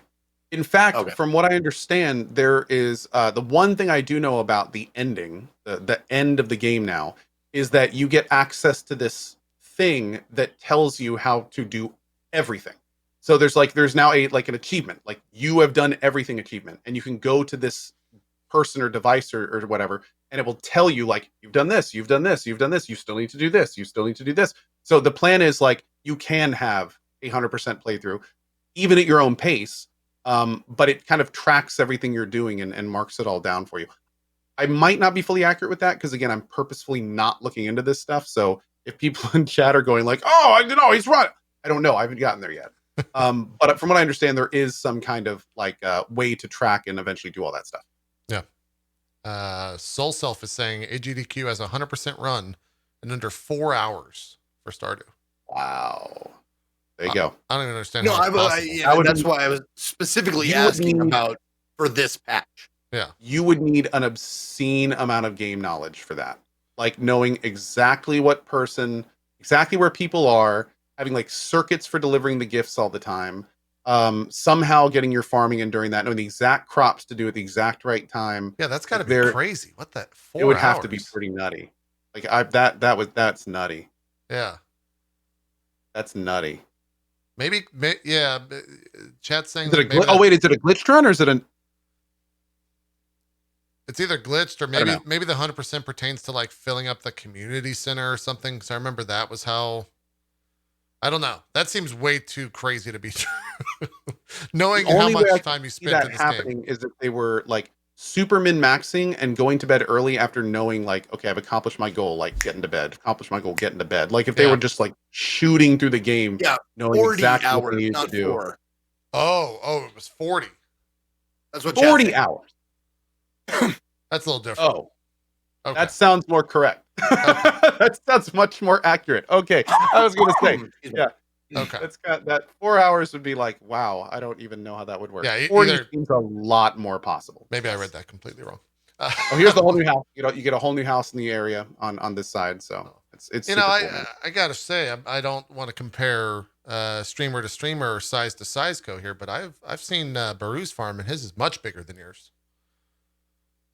In fact, from what I understand, there is the one thing I do know about the ending, the end of the game now, is that you get access to this thing that tells you how to do everything. So there's now an achievement, like you have done everything achievement, and you can go to this person or device or whatever, and it will tell you like, you've done this, you've done this, you've done this, you still need to do this, you still need to do this. So the plan is like, you can have 100% playthrough, even at your own pace. But it kind of tracks everything you're doing and marks it all down for you. I might not be fully accurate with that, because again, I'm purposefully not looking into this stuff. So if people in chat are going like, oh, I don't know, he's right, I don't know, I haven't gotten there yet. But from what I understand, there is some kind of like way to track and eventually do all that stuff. Yeah. Soul Self is saying AGDQ has a 100% run in under 4 hours for Stardew. Wow. There you go. I don't even understand. No, that's why I was specifically asking about for this patch. Yeah. You would need an obscene amount of game knowledge for that. Like knowing exactly what person, exactly where people are, having like circuits for delivering the gifts all the time, somehow getting your farming in during that, knowing the exact crops to do at the exact right time. Yeah, that's got to be crazy. What the? 4 It would hours? have to be pretty nutty. Like that's nutty. Yeah, that's nutty. Maybe yeah. Chat's saying. Is it wait, is it a glitched run or is it an? It's either glitched or maybe the 100% pertains to like filling up the community center or something. Because I remember that was how. I don't know. That seems way too crazy to be true. Knowing how much time you spent in this game. Is that they were like super min-maxing and going to bed early after knowing like, okay, I've accomplished my goal, like getting to bed. Accomplished my goal, getting to bed. Like if they were just like shooting through the game, knowing exactly hours, what they needed to do. 4. Oh, it was 40. That's what 40 hours. That's a little different. Oh. Okay. That sounds more correct. That sounds much more accurate. Okay. I was gonna say, yeah. Okay. That's got that 4 hours would be like, wow, I don't even know how that would work. Yeah, 40 either seems a lot more possible. maybe I read that completely wrong. Oh, here's the whole new house. You get a whole new house in the area on this side. So it's you know, super cool, man. I gotta say, I don't want to compare streamer to streamer or size to size co here, but I've seen Baru's farm and his is much bigger than yours.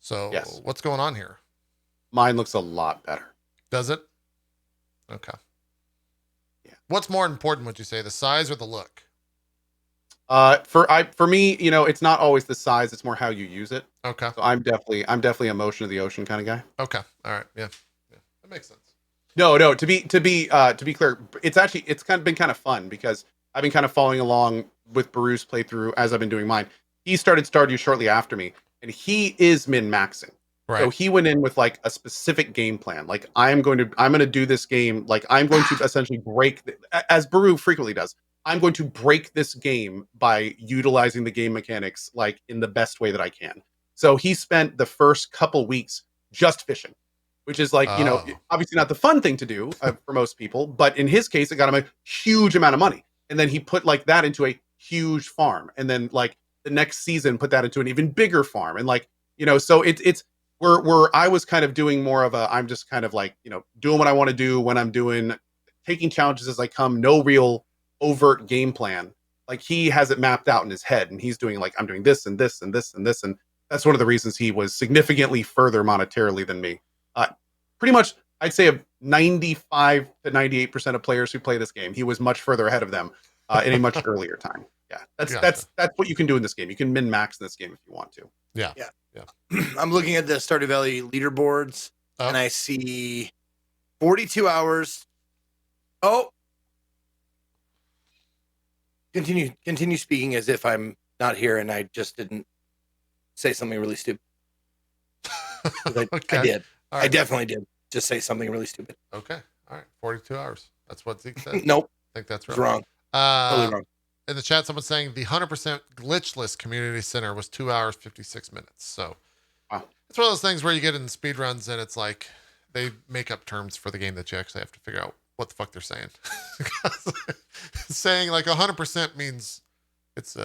So Yes. what's going on here? Mine looks a lot better. Does it? Okay. Yeah. What's more important, would you say, the size or the look? For me, it's not always the size, it's more how you use it. Okay. So I'm definitely a motion of the ocean kind of guy. Okay. All right. Yeah. That makes sense. No, to be clear, it's been kind of fun because I've been kind of following along with Baru's playthrough as I've been doing mine. He started Stardew shortly after me, and he is min-maxing. Right. So he went in with like a specific game plan. Like I'm going to do this game. Like I'm going to essentially as Baru frequently does. I'm going to break this game by utilizing the game mechanics like in the best way that I can. So he spent the first couple weeks just fishing, which is like, obviously not the fun thing to do for most people, but in his case, it got him a huge amount of money. And then he put like that into a huge farm. And then like the next season, put that into an even bigger farm. And like, so it's where I was kind of doing more of I'm just kind of like, doing what I want to do when I'm taking challenges as I come, no real overt game plan. Like he has it mapped out in his head and he's doing like, I'm doing this and this and this and this. And that's one of the reasons he was significantly further monetarily than me. Pretty much, I'd say of 95 to 98% of players who play this game, he was much further ahead of them in a much earlier time. Yeah, that's what you can do in this game. You can min-max in this game if you want to. Yeah. I'm looking at the Stardew Valley leaderboards, and I see 42 hours. Oh, continue speaking as if I'm not here, and I just didn't say something really stupid. Okay. I did. Right. I definitely did just say something really stupid. Okay. All right. 42 hours. That's what Zeke said. Nope. I think that's It's right. wrong. Totally wrong. In the chat, someone's saying the 100% glitchless community center was 2 hours, 56 minutes. So it's one of those things where you get in speedruns and it's like they make up terms for the game that you actually have to figure out what the fuck they're saying. Saying like 100% means it's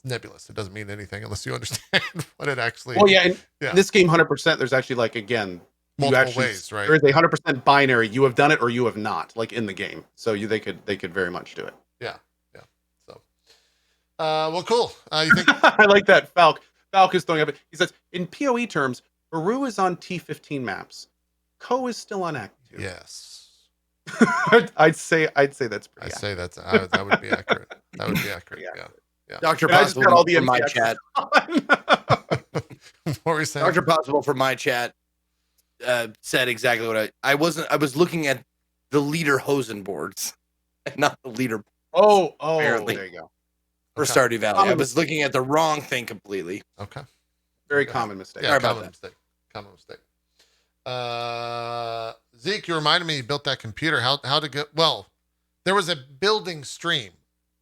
nebulous. It doesn't mean anything unless you understand what it actually. Well, yeah, in this game, 100%. There's actually like again, multiple ways, right? There is a 100% binary. You have done it or you have not, like in the game. So they could very much do it. Yeah. So, well, cool. You think? I like that. Falk is throwing up. He says in PoE terms, Baru is on T15 maps. Ko is still on Act 2. Yes. I'd say that's pretty. That would be accurate. That would be accurate. Yeah. Dr. Possible from my chat. What were you saying? Dr. Possible from my chat said exactly what I was looking at the leader Hosen boards, not the leader. Oh, apparently. There you go. For Stardew Valley. I was looking at the wrong thing completely. Okay. Very common mistake. Yeah, common mistake. Zeke, you reminded me you built that computer. How to go? Well, there was a building stream.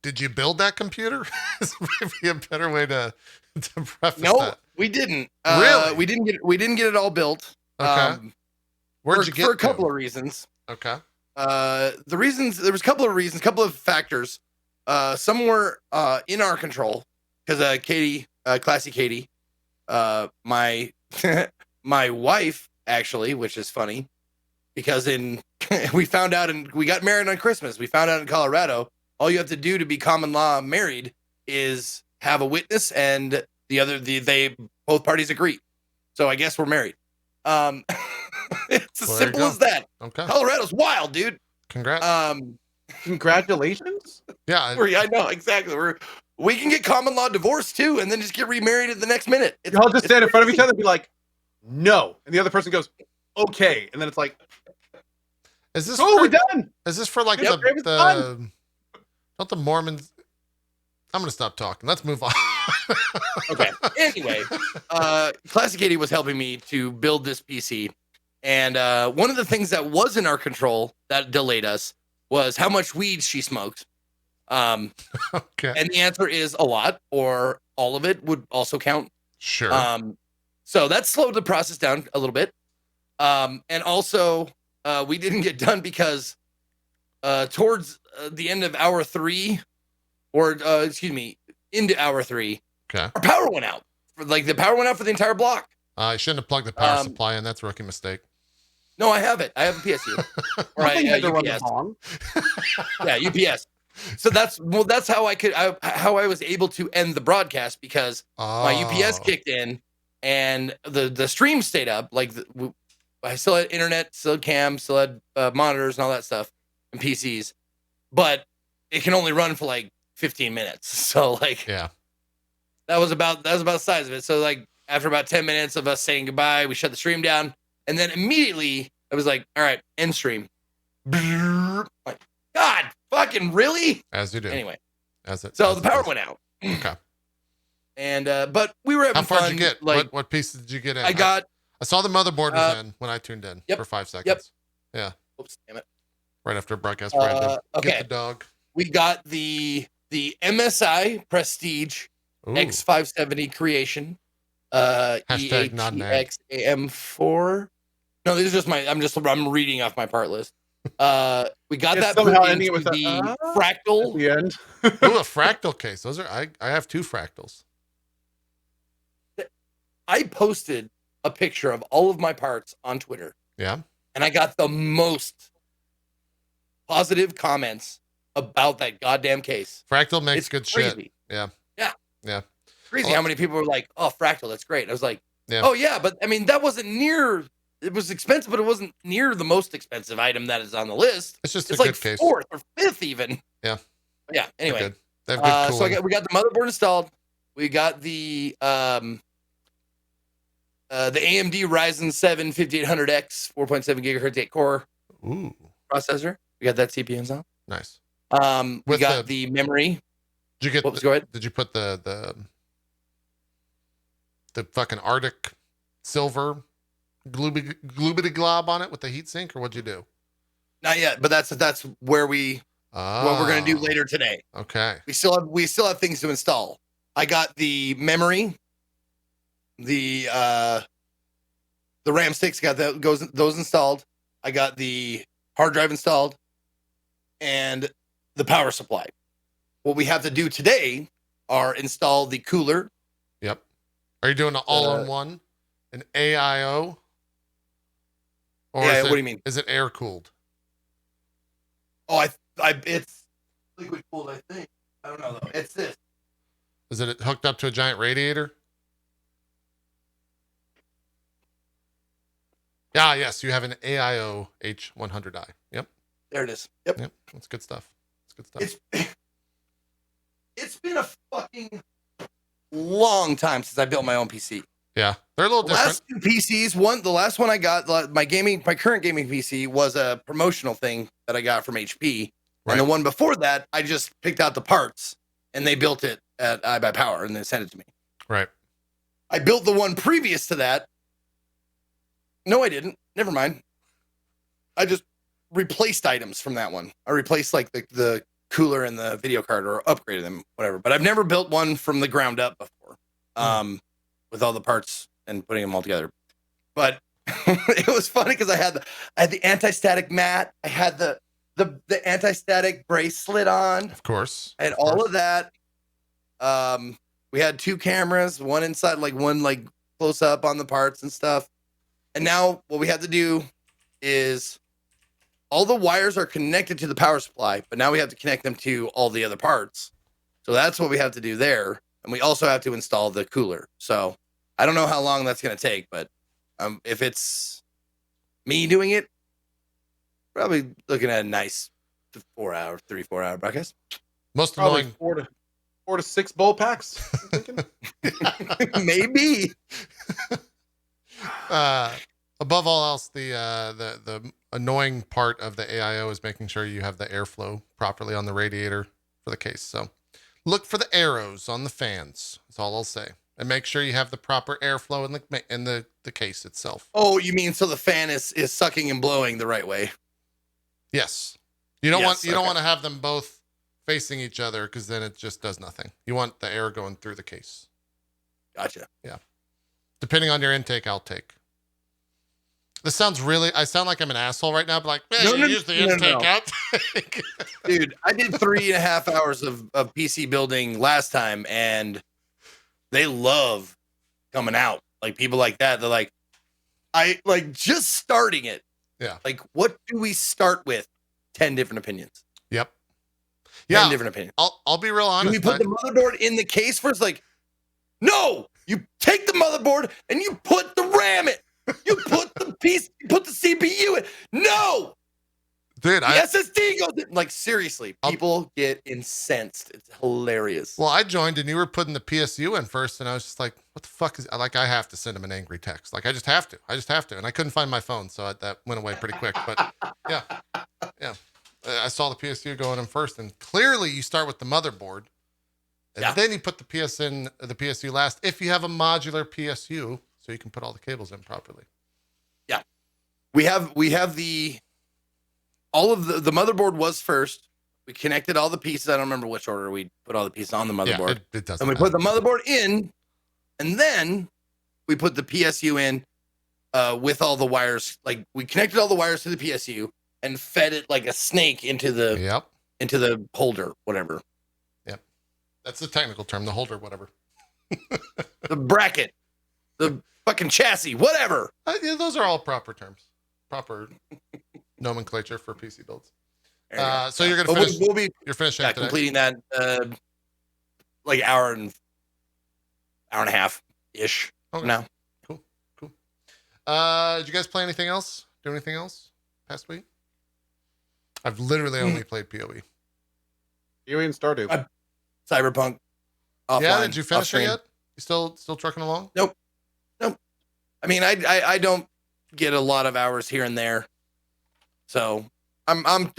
Did you build that computer? Is maybe a better way to preface that. No, we didn't. Really? We didn't get it all built. Okay. Where'd you get for a couple of reasons. Okay. There was a couple of reasons, couple of factors. Some were in our control because Katie, Classy Katie, my my wife actually, which is funny because we found out and we got married on Christmas. We found out in Colorado, all you have to do to be common law married is have a witness and they both parties agree. So I guess we're married. It's as simple as that. Okay. Colorado's wild, dude. Congrats. Congratulations. Yeah. I know exactly. We can get common law divorce too, and then just get remarried at the next minute. Y'all just stand in front of each other and be like, "No," and the other person goes, "Okay," and then it's like, "Is this? Oh, we're done." Is this for like not the Mormons? I'm gonna stop talking. Let's move on. Okay. Anyway, Classic Katie was helping me to build this PC, and one of the things that was in our control that delayed us was how much weed she smoked. Okay. And the answer is a lot, or all of it would also count. Sure. So that slowed the process down a little bit. And also, we didn't get done because towards the end of hour 3, or into hour 3, Okay. our power went out. The power went out for the entire block. I shouldn't have plugged the power supply in. That's a rookie mistake. No, I have it. I have a PSU. Or Something had to run the UPS. bomb. Yeah, UPS. So that's how I was able to end the broadcast, because my UPS kicked in and the stream stayed up. I still had internet, still had cam, still had monitors and all that stuff and PCs, but it can only run for 15 minutes. So yeah, that was about the size of it. So after about 10 minutes of us saying goodbye, we shut the stream down, and then immediately I was like, all right, end stream. Like, God, fucking really? As you do. Anyway, so the power went out. Okay. And but we were having fun. How far fun. did you get? What pieces did you get in? I saw the motherboard was in when I tuned in for 5 seconds. Yeah. Oops, damn it. Right after broadcast, Brandon. Okay. Get the dog. We got the MSI Prestige X570 creation. Hashtag not an ad. EXAM4. No, these are just I'm reading off my part list. We got that somehow put ending into it with the fractal. At the end. Ooh, a fractal case. Those are I have 2 fractals. I posted a picture of all of my parts on Twitter. Yeah. And I got the most positive comments about that goddamn case. Fractal makes good crazy. Shit. Yeah. Yeah. Yeah. Crazy how many people were like, "Oh, Fractal, that's great." I was like, yeah. "Oh yeah, but I mean, that wasn't near. It was expensive, but it wasn't near the most expensive item that is on the list. It's just it's a like good case. 4th or 5th even." Yeah. Yeah. Anyway, good. They have good cooling. So we got the motherboard installed. We got the AMD Ryzen 7 5800X 4.7 gigahertz 8 core processor. We got that CPU installed. Nice. We got the memory. Did you get? Go ahead. Did you put the fucking Arctic silver gloobity glob on it with the heatsink, or what'd you do? Not yet, but that's where what we're gonna do later today. Okay. We still have things to install. I got the memory, the RAM sticks, got those installed. I got the hard drive installed, and the power supply. What we have to do today are install the cooler. Yep. Are you doing an all-in-one, an AIO? Or what do you mean? Is it air cooled? Oh, it's liquid cooled, I think. I don't know though. It's this. Is it hooked up to a giant radiator? Yes, you have an AIO H100i. Yep. There it is. Yep. That's good stuff. It's good stuff. It's been a fucking long time since I built my own PC. Yeah, they're a little different. Last 2 PCs, the last one I got, my current gaming PC was a promotional thing that I got from HP. Right. And the one before that, I just picked out the parts and they built it at iBuyPower and they sent it to me. Right. I built the one previous to that. No, I didn't. Never mind. I just replaced items from that one. I replaced the cooler and the video card, or upgraded them, whatever. But I've never built one from the ground up before, with all the parts and putting them all together. But it was funny because I had the anti-static mat. I had the anti-static bracelet on. Of course. I had all of that. We had 2 cameras, one inside, one close up on the parts and stuff. And now what we have to do is all the wires are connected to the power supply, but now we have to connect them to all the other parts. So that's what we have to do there. And we also have to install the cooler. So I don't know how long that's going to take, but if it's me doing it, probably looking at a nice 4 hour broadcast. Most Probably annoying 4 to 6 bowl packs. Maybe. Above all else, the annoying part of the AIO is making sure you have the airflow properly on the radiator for the case. So look for the arrows on the fans. That's all I'll say. And make sure you have the proper airflow in the case itself. Oh, you mean so the fan is sucking and blowing the right way? Yes. You don't want to have them both facing each other, because then it just does nothing. You want the air going through the case. Gotcha. Yeah. Depending on your intake, I'll take. This sounds really, I sound like I'm an asshole right now, but like, man, you use the intake outtake. Dude, I did 3.5 hours of PC building last time, and they love coming out. Like people like that, they're like, I like just starting it. Yeah. Like, what do we start with? 10 different opinions. Yep. 10 different opinions. I'll be real honest. Do we put the motherboard in the case first? Like, no, you take the motherboard and you put the RAM in. You put the piece, you put the CPU in. No, dude, the SSD goes in. Like, seriously, people get incensed. It's hilarious. Well, I joined and you were putting the PSU in first, and I was just like, what the fuck is, like, I have to send him an angry text. Like, I just have to. And I couldn't find my phone, so that went away pretty quick. But yeah. I saw the PSU going in first, and clearly you start with the motherboard, and then you put the PSU last, if you have a modular PSU, so you can put all the cables in properly. Yeah. We have the motherboard was first. We connected all the pieces. I don't remember which order we put all the pieces on the motherboard. Yeah, it doesn't. And we put the motherboard in, and then we put the PSU in with all the wires. Like, we connected all the wires to the PSU and fed it like a snake into the holder, whatever. Yep. That's the technical term, the holder, whatever. The bracket, the fucking chassis, whatever. Yeah, those are all proper terms, proper nomenclature for PC builds. So you're gonna finish. You're finishing today. Completing that like hour and a half ish. Okay. Now. Cool. Did you guys play anything else? Do anything else past week? I've literally only played PoE. PoE and Stardew. Cyberpunk. Offline, yeah, did you finish it yet? You still trucking along? Nope. I mean, I don't get a lot of hours here and there, so I'm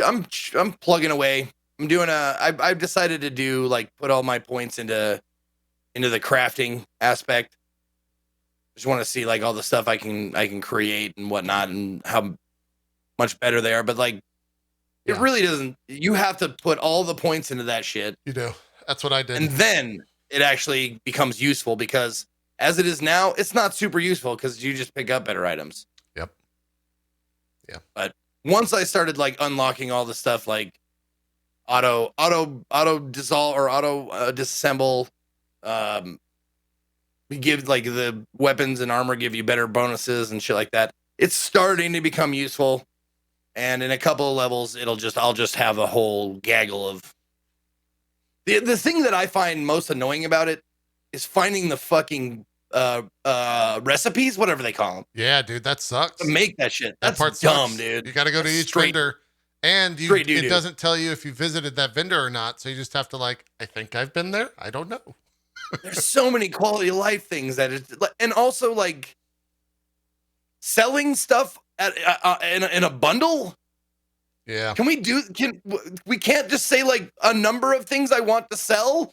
plugging away. I'm doing I've decided to do like put all my points into the crafting aspect. Just want to see like all the stuff I can create and whatnot, and how much better they are. But like, it really doesn't. You have to put all the points into that shit. You do. That's what I did. And then it actually becomes useful, because as it is now, it's not super useful because you just pick up better items. Yep. Yeah. But once I started like unlocking all the stuff like auto dissolve or auto disassemble, we give like the weapons and armor give you better bonuses and shit like that. It's starting to become useful. And in a couple of levels, I'll just have a whole gaggle of the thing that I find most annoying about it is finding the fucking recipes, whatever they call them. Yeah, dude, that sucks. To make that shit. That's part dumb, sucks. dude. You got to go to each vendor, and it doesn't tell you if you visited that vendor or not. So you just have to like, I think I've been there. I don't know. There's so many quality of life things and also like selling stuff in a bundle. Yeah. We can't just say like a number of things I want to sell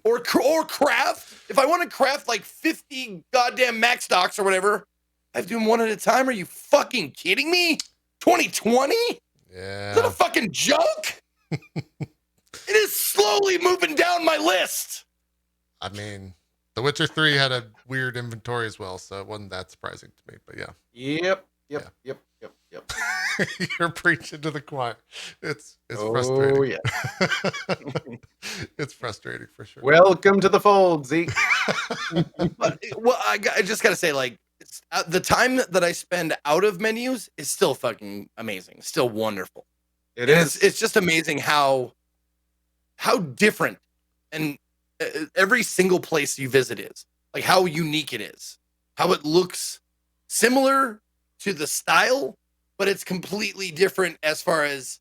or craft. If I want to craft like 50 goddamn max stocks or whatever, I have to do them one at a time. Are you fucking kidding me? 2020? Yeah. Is that a fucking joke? It is slowly moving down my list. I mean, The Witcher 3 had a weird inventory as well, so it wasn't that surprising to me, but yeah. Yep. You're preaching to the choir. It's frustrating. Oh, yeah. It's frustrating for sure. Welcome to the fold, Zeke. Well, I just got to say, like, the time that I spend out of menus is still fucking amazing. Still wonderful. It is. It's just amazing how different and every single place you visit is. Like, how unique it is. How it looks similar to the style, but it's completely different as far as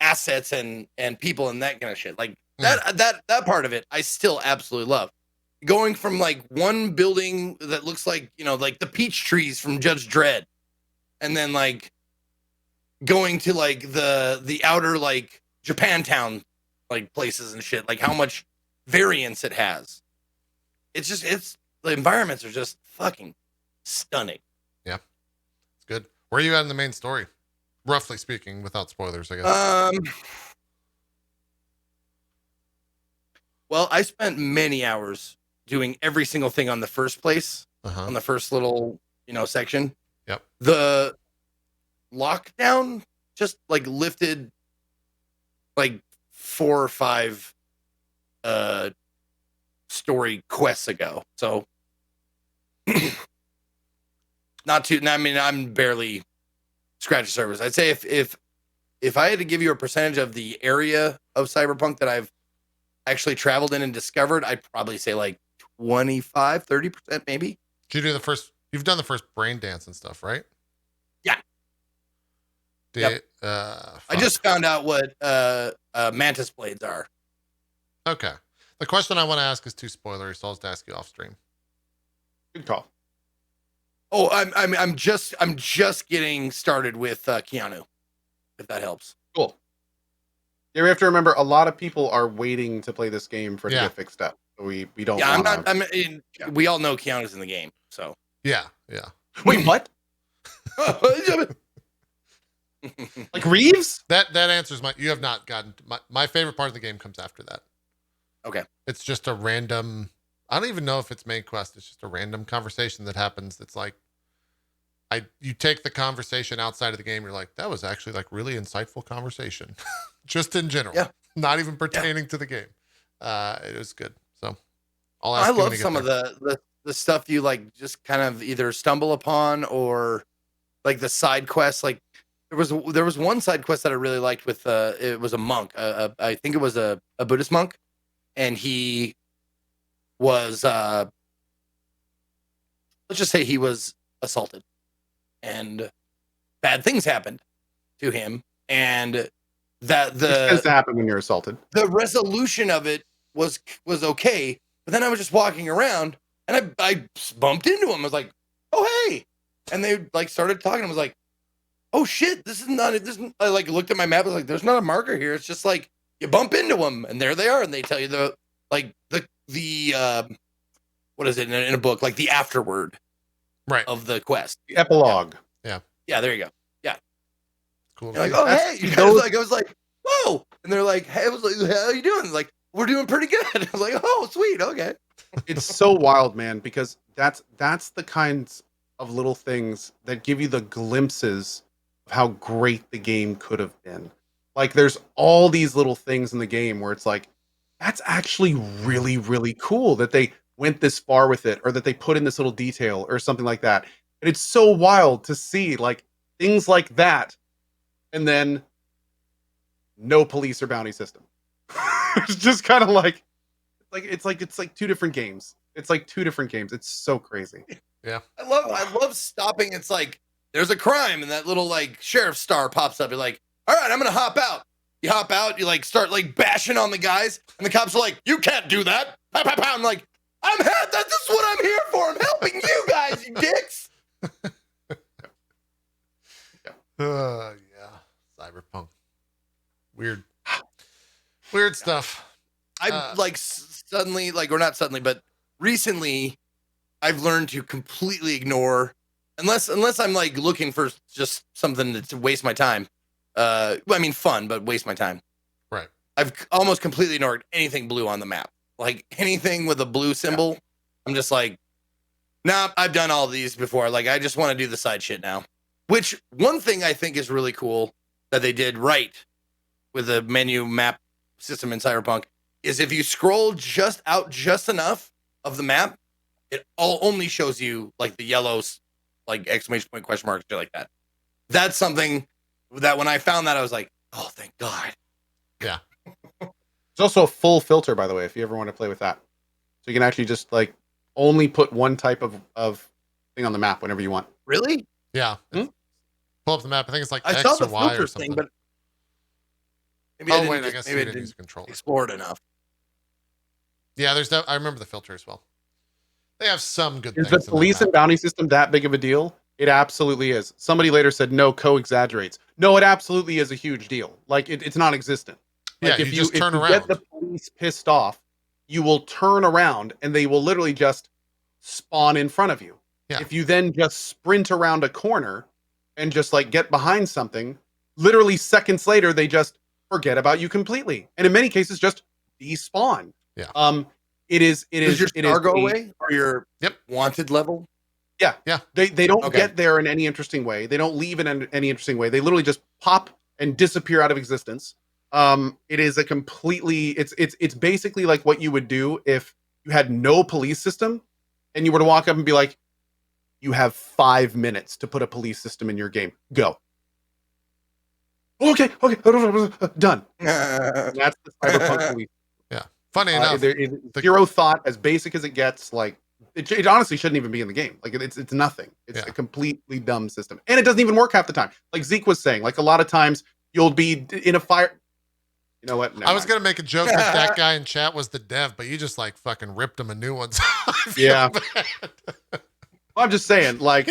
assets and people and that kind of shit. Like that part of it, I still absolutely love. Going from like one building that looks like, like the peach trees from Judge Dredd, and then like going to like the outer like Japantown like places and shit, like how much variance it has. It's the environments are just fucking stunning. Yeah. It's good. Where are you at in the main story? Roughly speaking, without spoilers, I guess. Well, I spent many hours doing every single thing on the first place, on the first little, section. Yep. The lockdown just like lifted like 4 or 5 story quests ago. So not too, I mean, I'm barely scratching the surface. I'd say if I had to give you a percentage of the area of Cyberpunk that I've actually traveled in and discovered, I'd probably say like 25, 30% maybe. Did you do you've done the first brain dance and stuff, right? Yeah. Yep. I just found out what mantis blades are. Okay. The question I want to ask is too spoilery, so I'll just ask you off stream. Good call. Oh, I'm just getting started with Keanu, if that helps. Cool. Yeah, we have to remember a lot of people are waiting to play this game for it to get fixed up. So we don't. Yeah, we all know Keanu's in the game, so. Yeah. Wait, what? Like Reeves? That answers you have not gotten my favorite part of the game comes after that. Okay. It's just a random, I don't even know if it's main quest. It's just a random conversation that happens. That's like, you take the conversation outside of the game. You're like, that was actually like really insightful conversation just in general, not even pertaining to the game. It was good. So I'll ask I love some of the stuff you like just kind of either stumble upon or like the side quests. Like there was one side quest that I really liked with, it was a monk. I think it was a Buddhist monk. And he was, let's just say he was assaulted and bad things happened to him. And that It tends to happen when you're assaulted. the resolution of it was okay. But then I was just walking around and I bumped into him. I was like, oh, hey. And they like started talking. I was like, oh shit, I like looked at my map. I was like, there's not a marker here. It's just like, you bump into them and there they are. And they tell you the what is it in a book? Like the afterword of the quest. The epilogue. Yeah. Yeah. There you go. Yeah. Cool. You're like, oh, hey, I was like, whoa. And they're like, hey, I was like, how you doing? Like, we're doing pretty good. I was like, oh, sweet. Okay. It's so wild, man, because that's the kinds of little things that give you the glimpses of how great the game could have been. Like there's all these little things in the game where it's like, that's actually really, really cool that they went this far with it or that they put in this little detail or something like that. And it's so wild to see like things like that. And then no police or bounty system. It's just kind of like it's like two different games. It's like two different games. It's so crazy. Yeah. I love stopping. It's like, there's a crime and that little like sheriff star pops up. You're like, all right, I'm going to hop out. You hop out, you like start like bashing on the guys, and the cops are like, you can't do that. Pow, pow, pow. I'm like, this is what I'm here for. I'm helping you guys, you dicks. Yeah. Cyberpunk. Weird stuff. I've like suddenly, like, or not suddenly, but recently I've learned to completely ignore, unless I'm like looking for just something to waste my time. I mean, fun, but waste my time. Right. I've almost completely ignored anything blue on the map. Like anything with a blue symbol, I'm just like, nah, I've done all these before. Like, I just want to do the side shit now. Which one thing I think is really cool that they did right with the menu map system in Cyberpunk is if you scroll just enough of the map, it only shows you like the yellows, like exclamation point, question mark, shit like that. That's something that when I found that, I was like, oh, thank God. Yeah. It's also a full filter, by the way, if you ever want to play with that. So you can actually just like only put one type of thing on the map whenever you want. Really? Yeah. Pull up the map. I think it's like I X saw the or Y filter or something. thing, but maybe I guess maybe you I didn't didn't use control. explore it enough. Yeah, I remember the filter as well. They have some good Is things. the police and bounty system that big of a deal? It absolutely is. Somebody later said, no, co-exaggerates. No, it absolutely is a huge deal. Like, it's non-existent. Like, Yeah, if you just turn around. Get the police pissed off, you will turn around and they will literally just spawn in front of you. Yeah. If you then just sprint around a corner and just like get behind something, literally seconds later, they just forget about you completely. And in many cases, just despawn. Yeah. It is. Does your It star is go away or your Yep. wanted level? Yeah. Yeah. They don't Okay. get there in any interesting way. They don't leave in any interesting way. They literally just pop and disappear out of existence. It is a completely. It's basically like what you would do if you had no police system, and you were to walk up and be like, "You have 5 minutes to put a police system in your game. Go." Okay. Done. That's the Cyberpunk police. Yeah. Funny enough, There is zero thought, as basic as it gets. Like it honestly shouldn't even be in the game. Like it's nothing. It's a completely dumb system, and it doesn't even work half the time. Like Zeke was saying, like a lot of times you'll be in a fire. You know what? I was gonna make a joke that guy in chat was the dev, but you just like fucking ripped him a new one. So I feel Yeah. bad. Well, I'm just saying, like,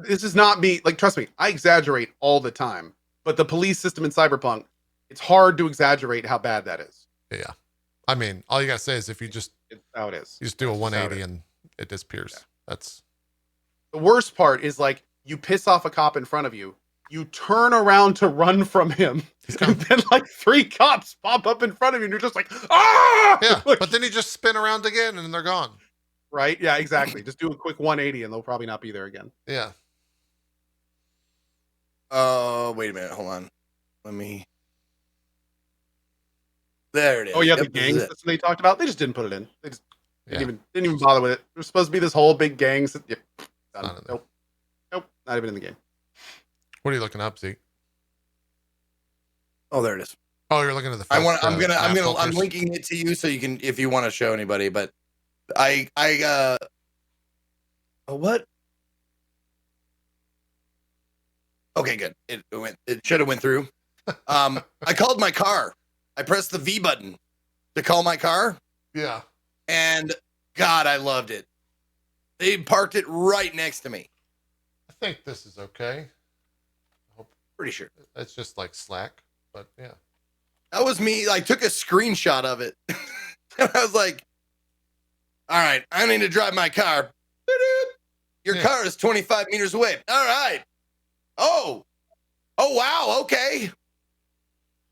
this is not me. Like, trust me, I exaggerate all the time. But the police system in Cyberpunk, it's hard to exaggerate how bad that is. Yeah. I mean, all you gotta say is if you just It's how it is. you just do a It's just how it 180 is. and it disappears. Yeah. That's The worst part is like you piss off a cop in front of you, you turn around to run from him, and then like 3 cops pop up in front of you, and you're just like, ah! yeah. Like, But then you just spin around again and then they're gone. right? Yeah, exactly. Just do a quick 180, and they'll probably not be there again. Yeah. Oh, wait a minute. Hold on. Let me. There it is. Oh yeah, Yep, the this gang is it. system they talked about, they just didn't put it in. They just Yeah. didn't even bother with it. There's supposed to be this whole big gang. Yep, done. Not in there. Nope, not even in the game. What are you looking up, Zeke? Oh, there it is. Oh, you're looking at the I'm map filters. linking it to you so you can, if you want to show anybody. But what? Okay, good. It should have went through. I called my car. I pressed the V button to call my car, Yeah. and God, I loved it. They parked it right next to me. I think this is okay. Pretty sure. It's just like Slack, but yeah. That was me. I took a screenshot of it. And I was like, all right, I need to drive my car. Your Yeah. car is 25 meters away. All right. Oh, wow. Okay.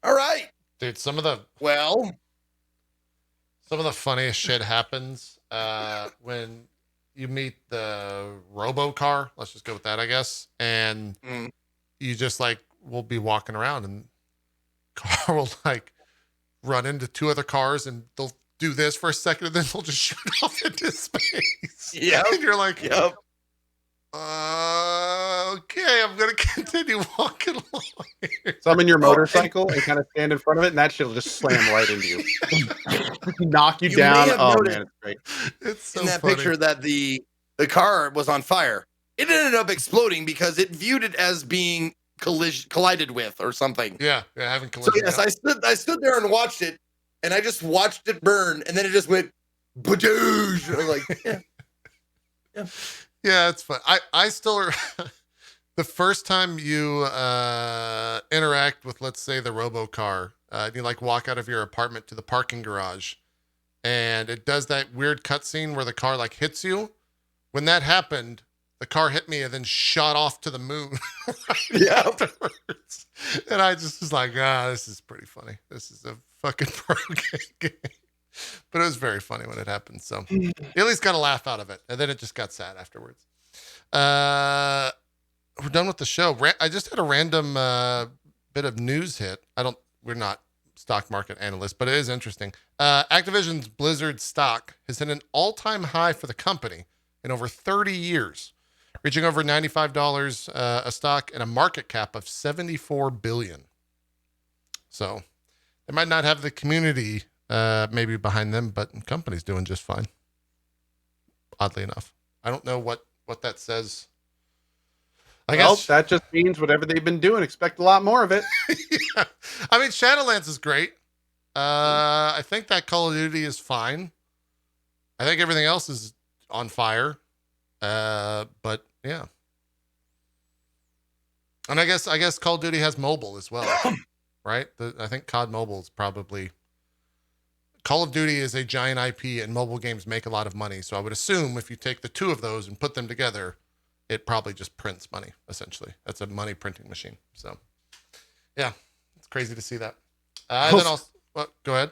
All right. Dude, some of the funniest shit happens when you meet the robo car. Let's just go with that, I guess. And you just like will be walking around and car will like run into 2 other cars and they'll do this for a second and then they'll just shoot off into space. Yep. And you're like, Yep. Okay, I'm gonna continue walking along here. Summon your motorcycle and kind of stand in front of it, and that shit will just slam right into you, knock you You down. may have Oh noticed- man, it's great. It's so In that funny. picture that the car was on fire. It ended up exploding because it viewed it as being collided with or something. Yeah, having So collision. yes, I stood there and watched it, and I just watched it burn, and then it just went badoosh. I was like, yeah. Yeah, it's fun. I still the first time you interact with, let's say, the robocar, you like walk out of your apartment to the parking garage, and it does that weird cutscene where the car like hits you. When that happened, the car hit me and then shot off to the moon. Yeah. Afterwards. And I just was like, this is pretty funny. This is a fucking pro game. But it was very funny when it happened. So you at least got a laugh out of it. And then it just got sad afterwards. We're done with the show. I just had a random bit of news hit. We're not stock market analysts, but it is interesting. Activision's Blizzard stock has hit an all-time high for the company in over 30 years, reaching over $95 a stock and a market cap of $74 billion. So they might not have the community maybe behind them, but the company's doing just fine. Oddly enough. I don't know what that says. I guess That just means whatever they've been doing, expect a lot more of it. yeah. I mean, Shadowlands is great. I think that Call of Duty is fine. I think everything else is on fire. But yeah. And I guess Call of Duty has mobile as well, right? I think COD Mobile is probably Call of Duty is a giant IP and mobile games make a lot of money. So I would assume if you take the 2 of those and put them together, it probably just prints money, essentially. That's a money printing machine. So yeah, it's crazy to see that. And then go ahead.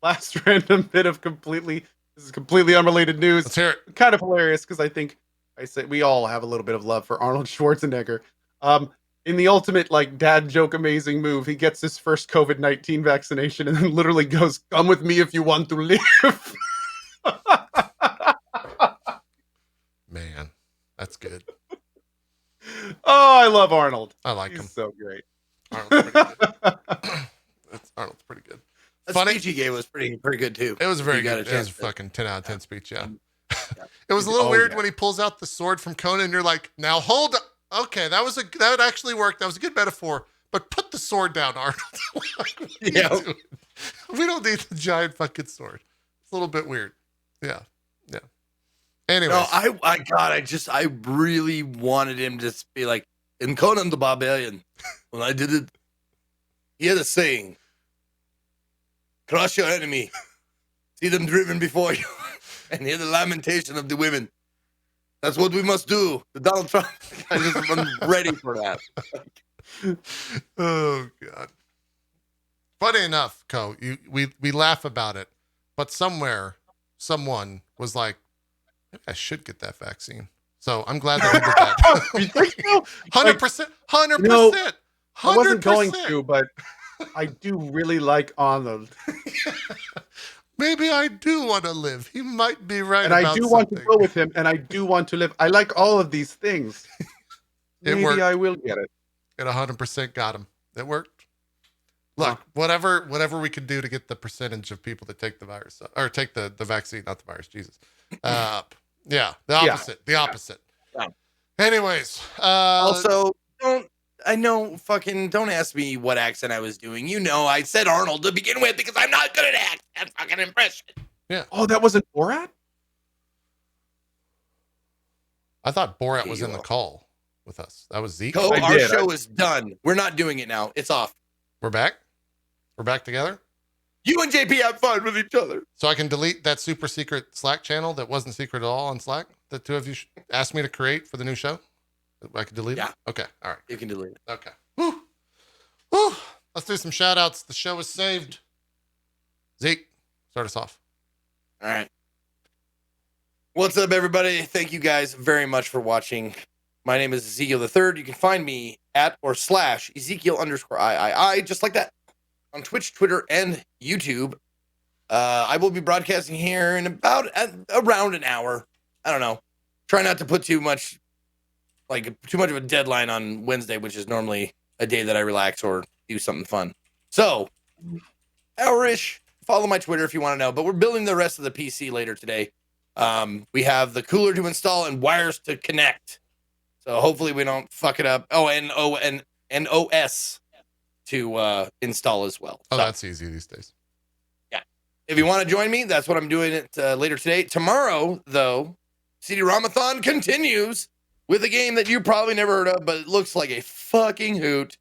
last random bit of this is completely unrelated news. Let's hear it. Kind of hilarious because I said we all have a little bit of love for Arnold Schwarzenegger. In the ultimate like dad joke amazing move, he gets his first COVID-19 vaccination and then literally goes, "Come with me if you want to live." Man, that's good. Oh, I love Arnold. I like He's him. so great. Arnold's pretty good. Arnold's pretty good. The Funny. speech he gave was pretty good too. It was very You got good. a It was chance a to- fucking 10 out of 10 speech, yeah. Yeah. It was a little Oh, weird yeah. when he pulls out the sword from Conan and you're like, now hold up. Okay, that actually worked. That was a good metaphor. But put the sword down, Arnold. What are you Yeah. doing? We don't need the giant fucking sword. It's a little bit weird. Yeah. Yeah. Anyways. No, I really wanted him to be like in Conan the Barbarian. When I did it, he had a saying: "Crush your enemy, see them driven before you, and hear the lamentation of the women." That's what we must do. The Donald Trump. I'm ready for that. Oh God. Funny enough, Co, we laugh about it, but someone was like, maybe I should get that vaccine. So I'm glad that he did that. You think so? 100%. 100%. No, 100%. I wasn't going to, but I do really like Arnold. Maybe I do want to live. He might be right And about I do want to something. go with him, and I do want to live. I like all of these things. It Maybe worked. I will get it. It 100% got him. It worked. Look, whatever we could do to get the percentage of people that take the virus or take the vaccine, not the virus, Jesus. Yeah, the opposite. The opposite. Yeah. Anyways, Also, don't ask me what accent I was doing. You know, I said Arnold to begin with because I'm not good at accent fucking impression. Oh, that wasn't Borat? I thought Borat was You in the are. call with us. That was Zeke. Co, I our did. show is done. We're not doing it now. It's off. We're back. We're back together. You and JP have fun with each other. So I can delete that super secret Slack channel that wasn't secret at all on Slack that two of you asked me to create for the new show. I can delete Yeah. it? Okay. All right. You can delete it. Okay. Woo. Woo. Let's do some shout outs. The show is saved. Zeke, start us off. All right. What's up, everybody? Thank you guys very much for watching. My name is Ezekiel the Third. You can find me at or / Ezekiel_III, just like that, on Twitch, Twitter, and YouTube. I will be broadcasting here in around an hour. I don't know. Try not to put too much of a deadline on Wednesday, which is normally a day that I relax or do something fun. So, hour-ish. Follow my Twitter if you want to know. But we're building the rest of the PC later today. We have the cooler to install and wires to connect. So hopefully we don't fuck it up. Oh, and OS to install as well. Oh, So, that's easy these days. if you want to join me, that's what I'm doing it later today. Tomorrow, though, CD-ROMathon continues with a game that you probably never heard of, but it looks like a fucking hoot.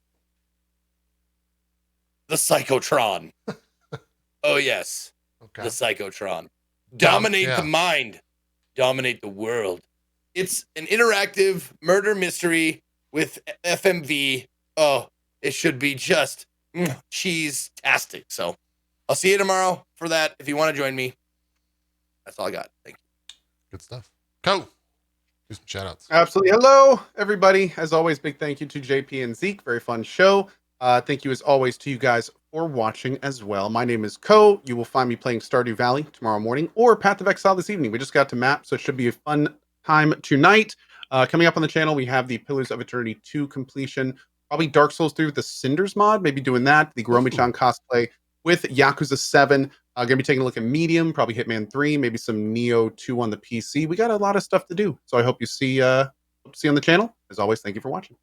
The Psychotron. Oh, yes. Okay. The Psychotron. Dominate yeah. the mind. Dominate the world. It's an interactive murder mystery with FMV. Oh, it should be just cheese-tastic. So I'll see you tomorrow for that. If you want to join me, that's all I got. Thank you. Good stuff. Co, do some shout outs. Absolutely. Hello, everybody. As always, big thank you to JP and Zeke. Very fun show. Thank you, as always, to you guys for watching as well. My name is Ko. You will find me playing Stardew Valley tomorrow morning or Path of Exile this evening. We just got to map, so it should be a fun time tonight. Coming up on the channel, we have the Pillars of Eternity 2 completion. Probably Dark Souls 3 with the Cinders mod. Maybe doing that. The Gromichan cosplay with Yakuza 7. Going to be taking a look at Medium, probably Hitman 3, maybe some Neo 2 on the PC. We got a lot of stuff to do. So I hope you see on the channel. As always, thank you for watching.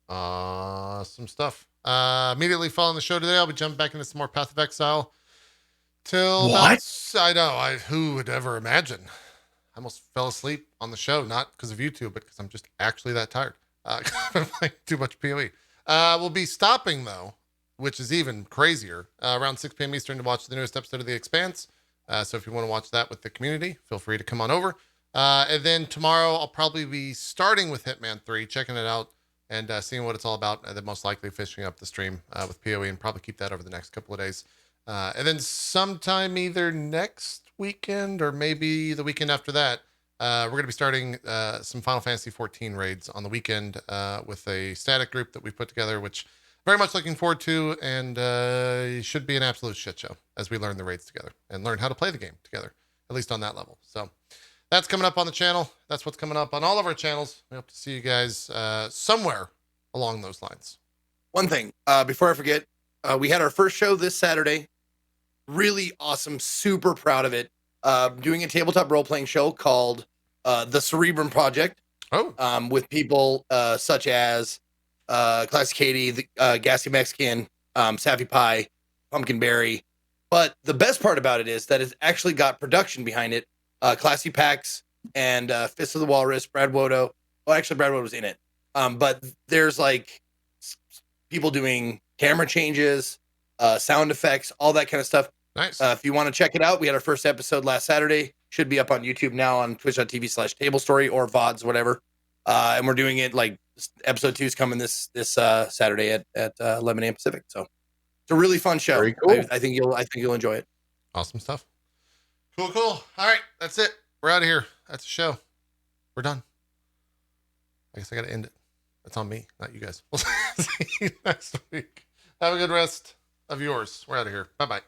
Some stuff. Immediately following the show today, I'll be jumping back into some more Path of Exile. I know. Who would ever imagine? I almost fell asleep on the show, not because of YouTube, but because I'm just actually that tired. I'm playing too much PoE. We'll be stopping, though, which is even crazier, around 6 p.m. Eastern to watch the newest episode of The Expanse. So if you want to watch that with the community, feel free to come on over. And then tomorrow, I'll probably be starting with Hitman 3, checking it out and seeing what it's all about. And then most likely finishing up the stream with PoE and probably keep that over the next couple of days. And then sometime either next weekend or maybe the weekend after that, we're going to be starting some Final Fantasy 14 raids on the weekend with a static group that we've put together, which very much looking forward to, and it should be an absolute shit show as we learn the raids together and learn how to play the game together, at least on that level. So that's coming up on the channel. That's what's coming up on all of our channels. We hope to see you guys somewhere along those lines. One thing, before I forget, we had our first show this Saturday. Really awesome. Super proud of it. Doing a tabletop role-playing show called The Cerebrum Project. Oh. With people such as Classic Katie, the Gassy Mexican, Savvy Pie, Pumpkinberry. But the best part about it is that it's actually got production behind it. Classy Pax and Fist of the Walrus, Brad Wodo. Well, actually, Brad Wodo was in it. But there's like people doing camera changes, sound effects, all that kind of stuff. Nice. If you want to check it out, we had our first episode last Saturday. Should be up on YouTube now on twitch.tv/tablestory or VODs, whatever. And we're doing it like episode 2 is coming this Saturday at 11 a.m. Pacific. So it's a really fun show. Very cool. I think you'll enjoy it. Awesome stuff. Cool. All right. That's it. We're out of here. That's the show. We're done. I guess I got to end it. That's on me, not you guys. We'll see you next week. Have a good rest of yours. We're out of here. Bye-bye.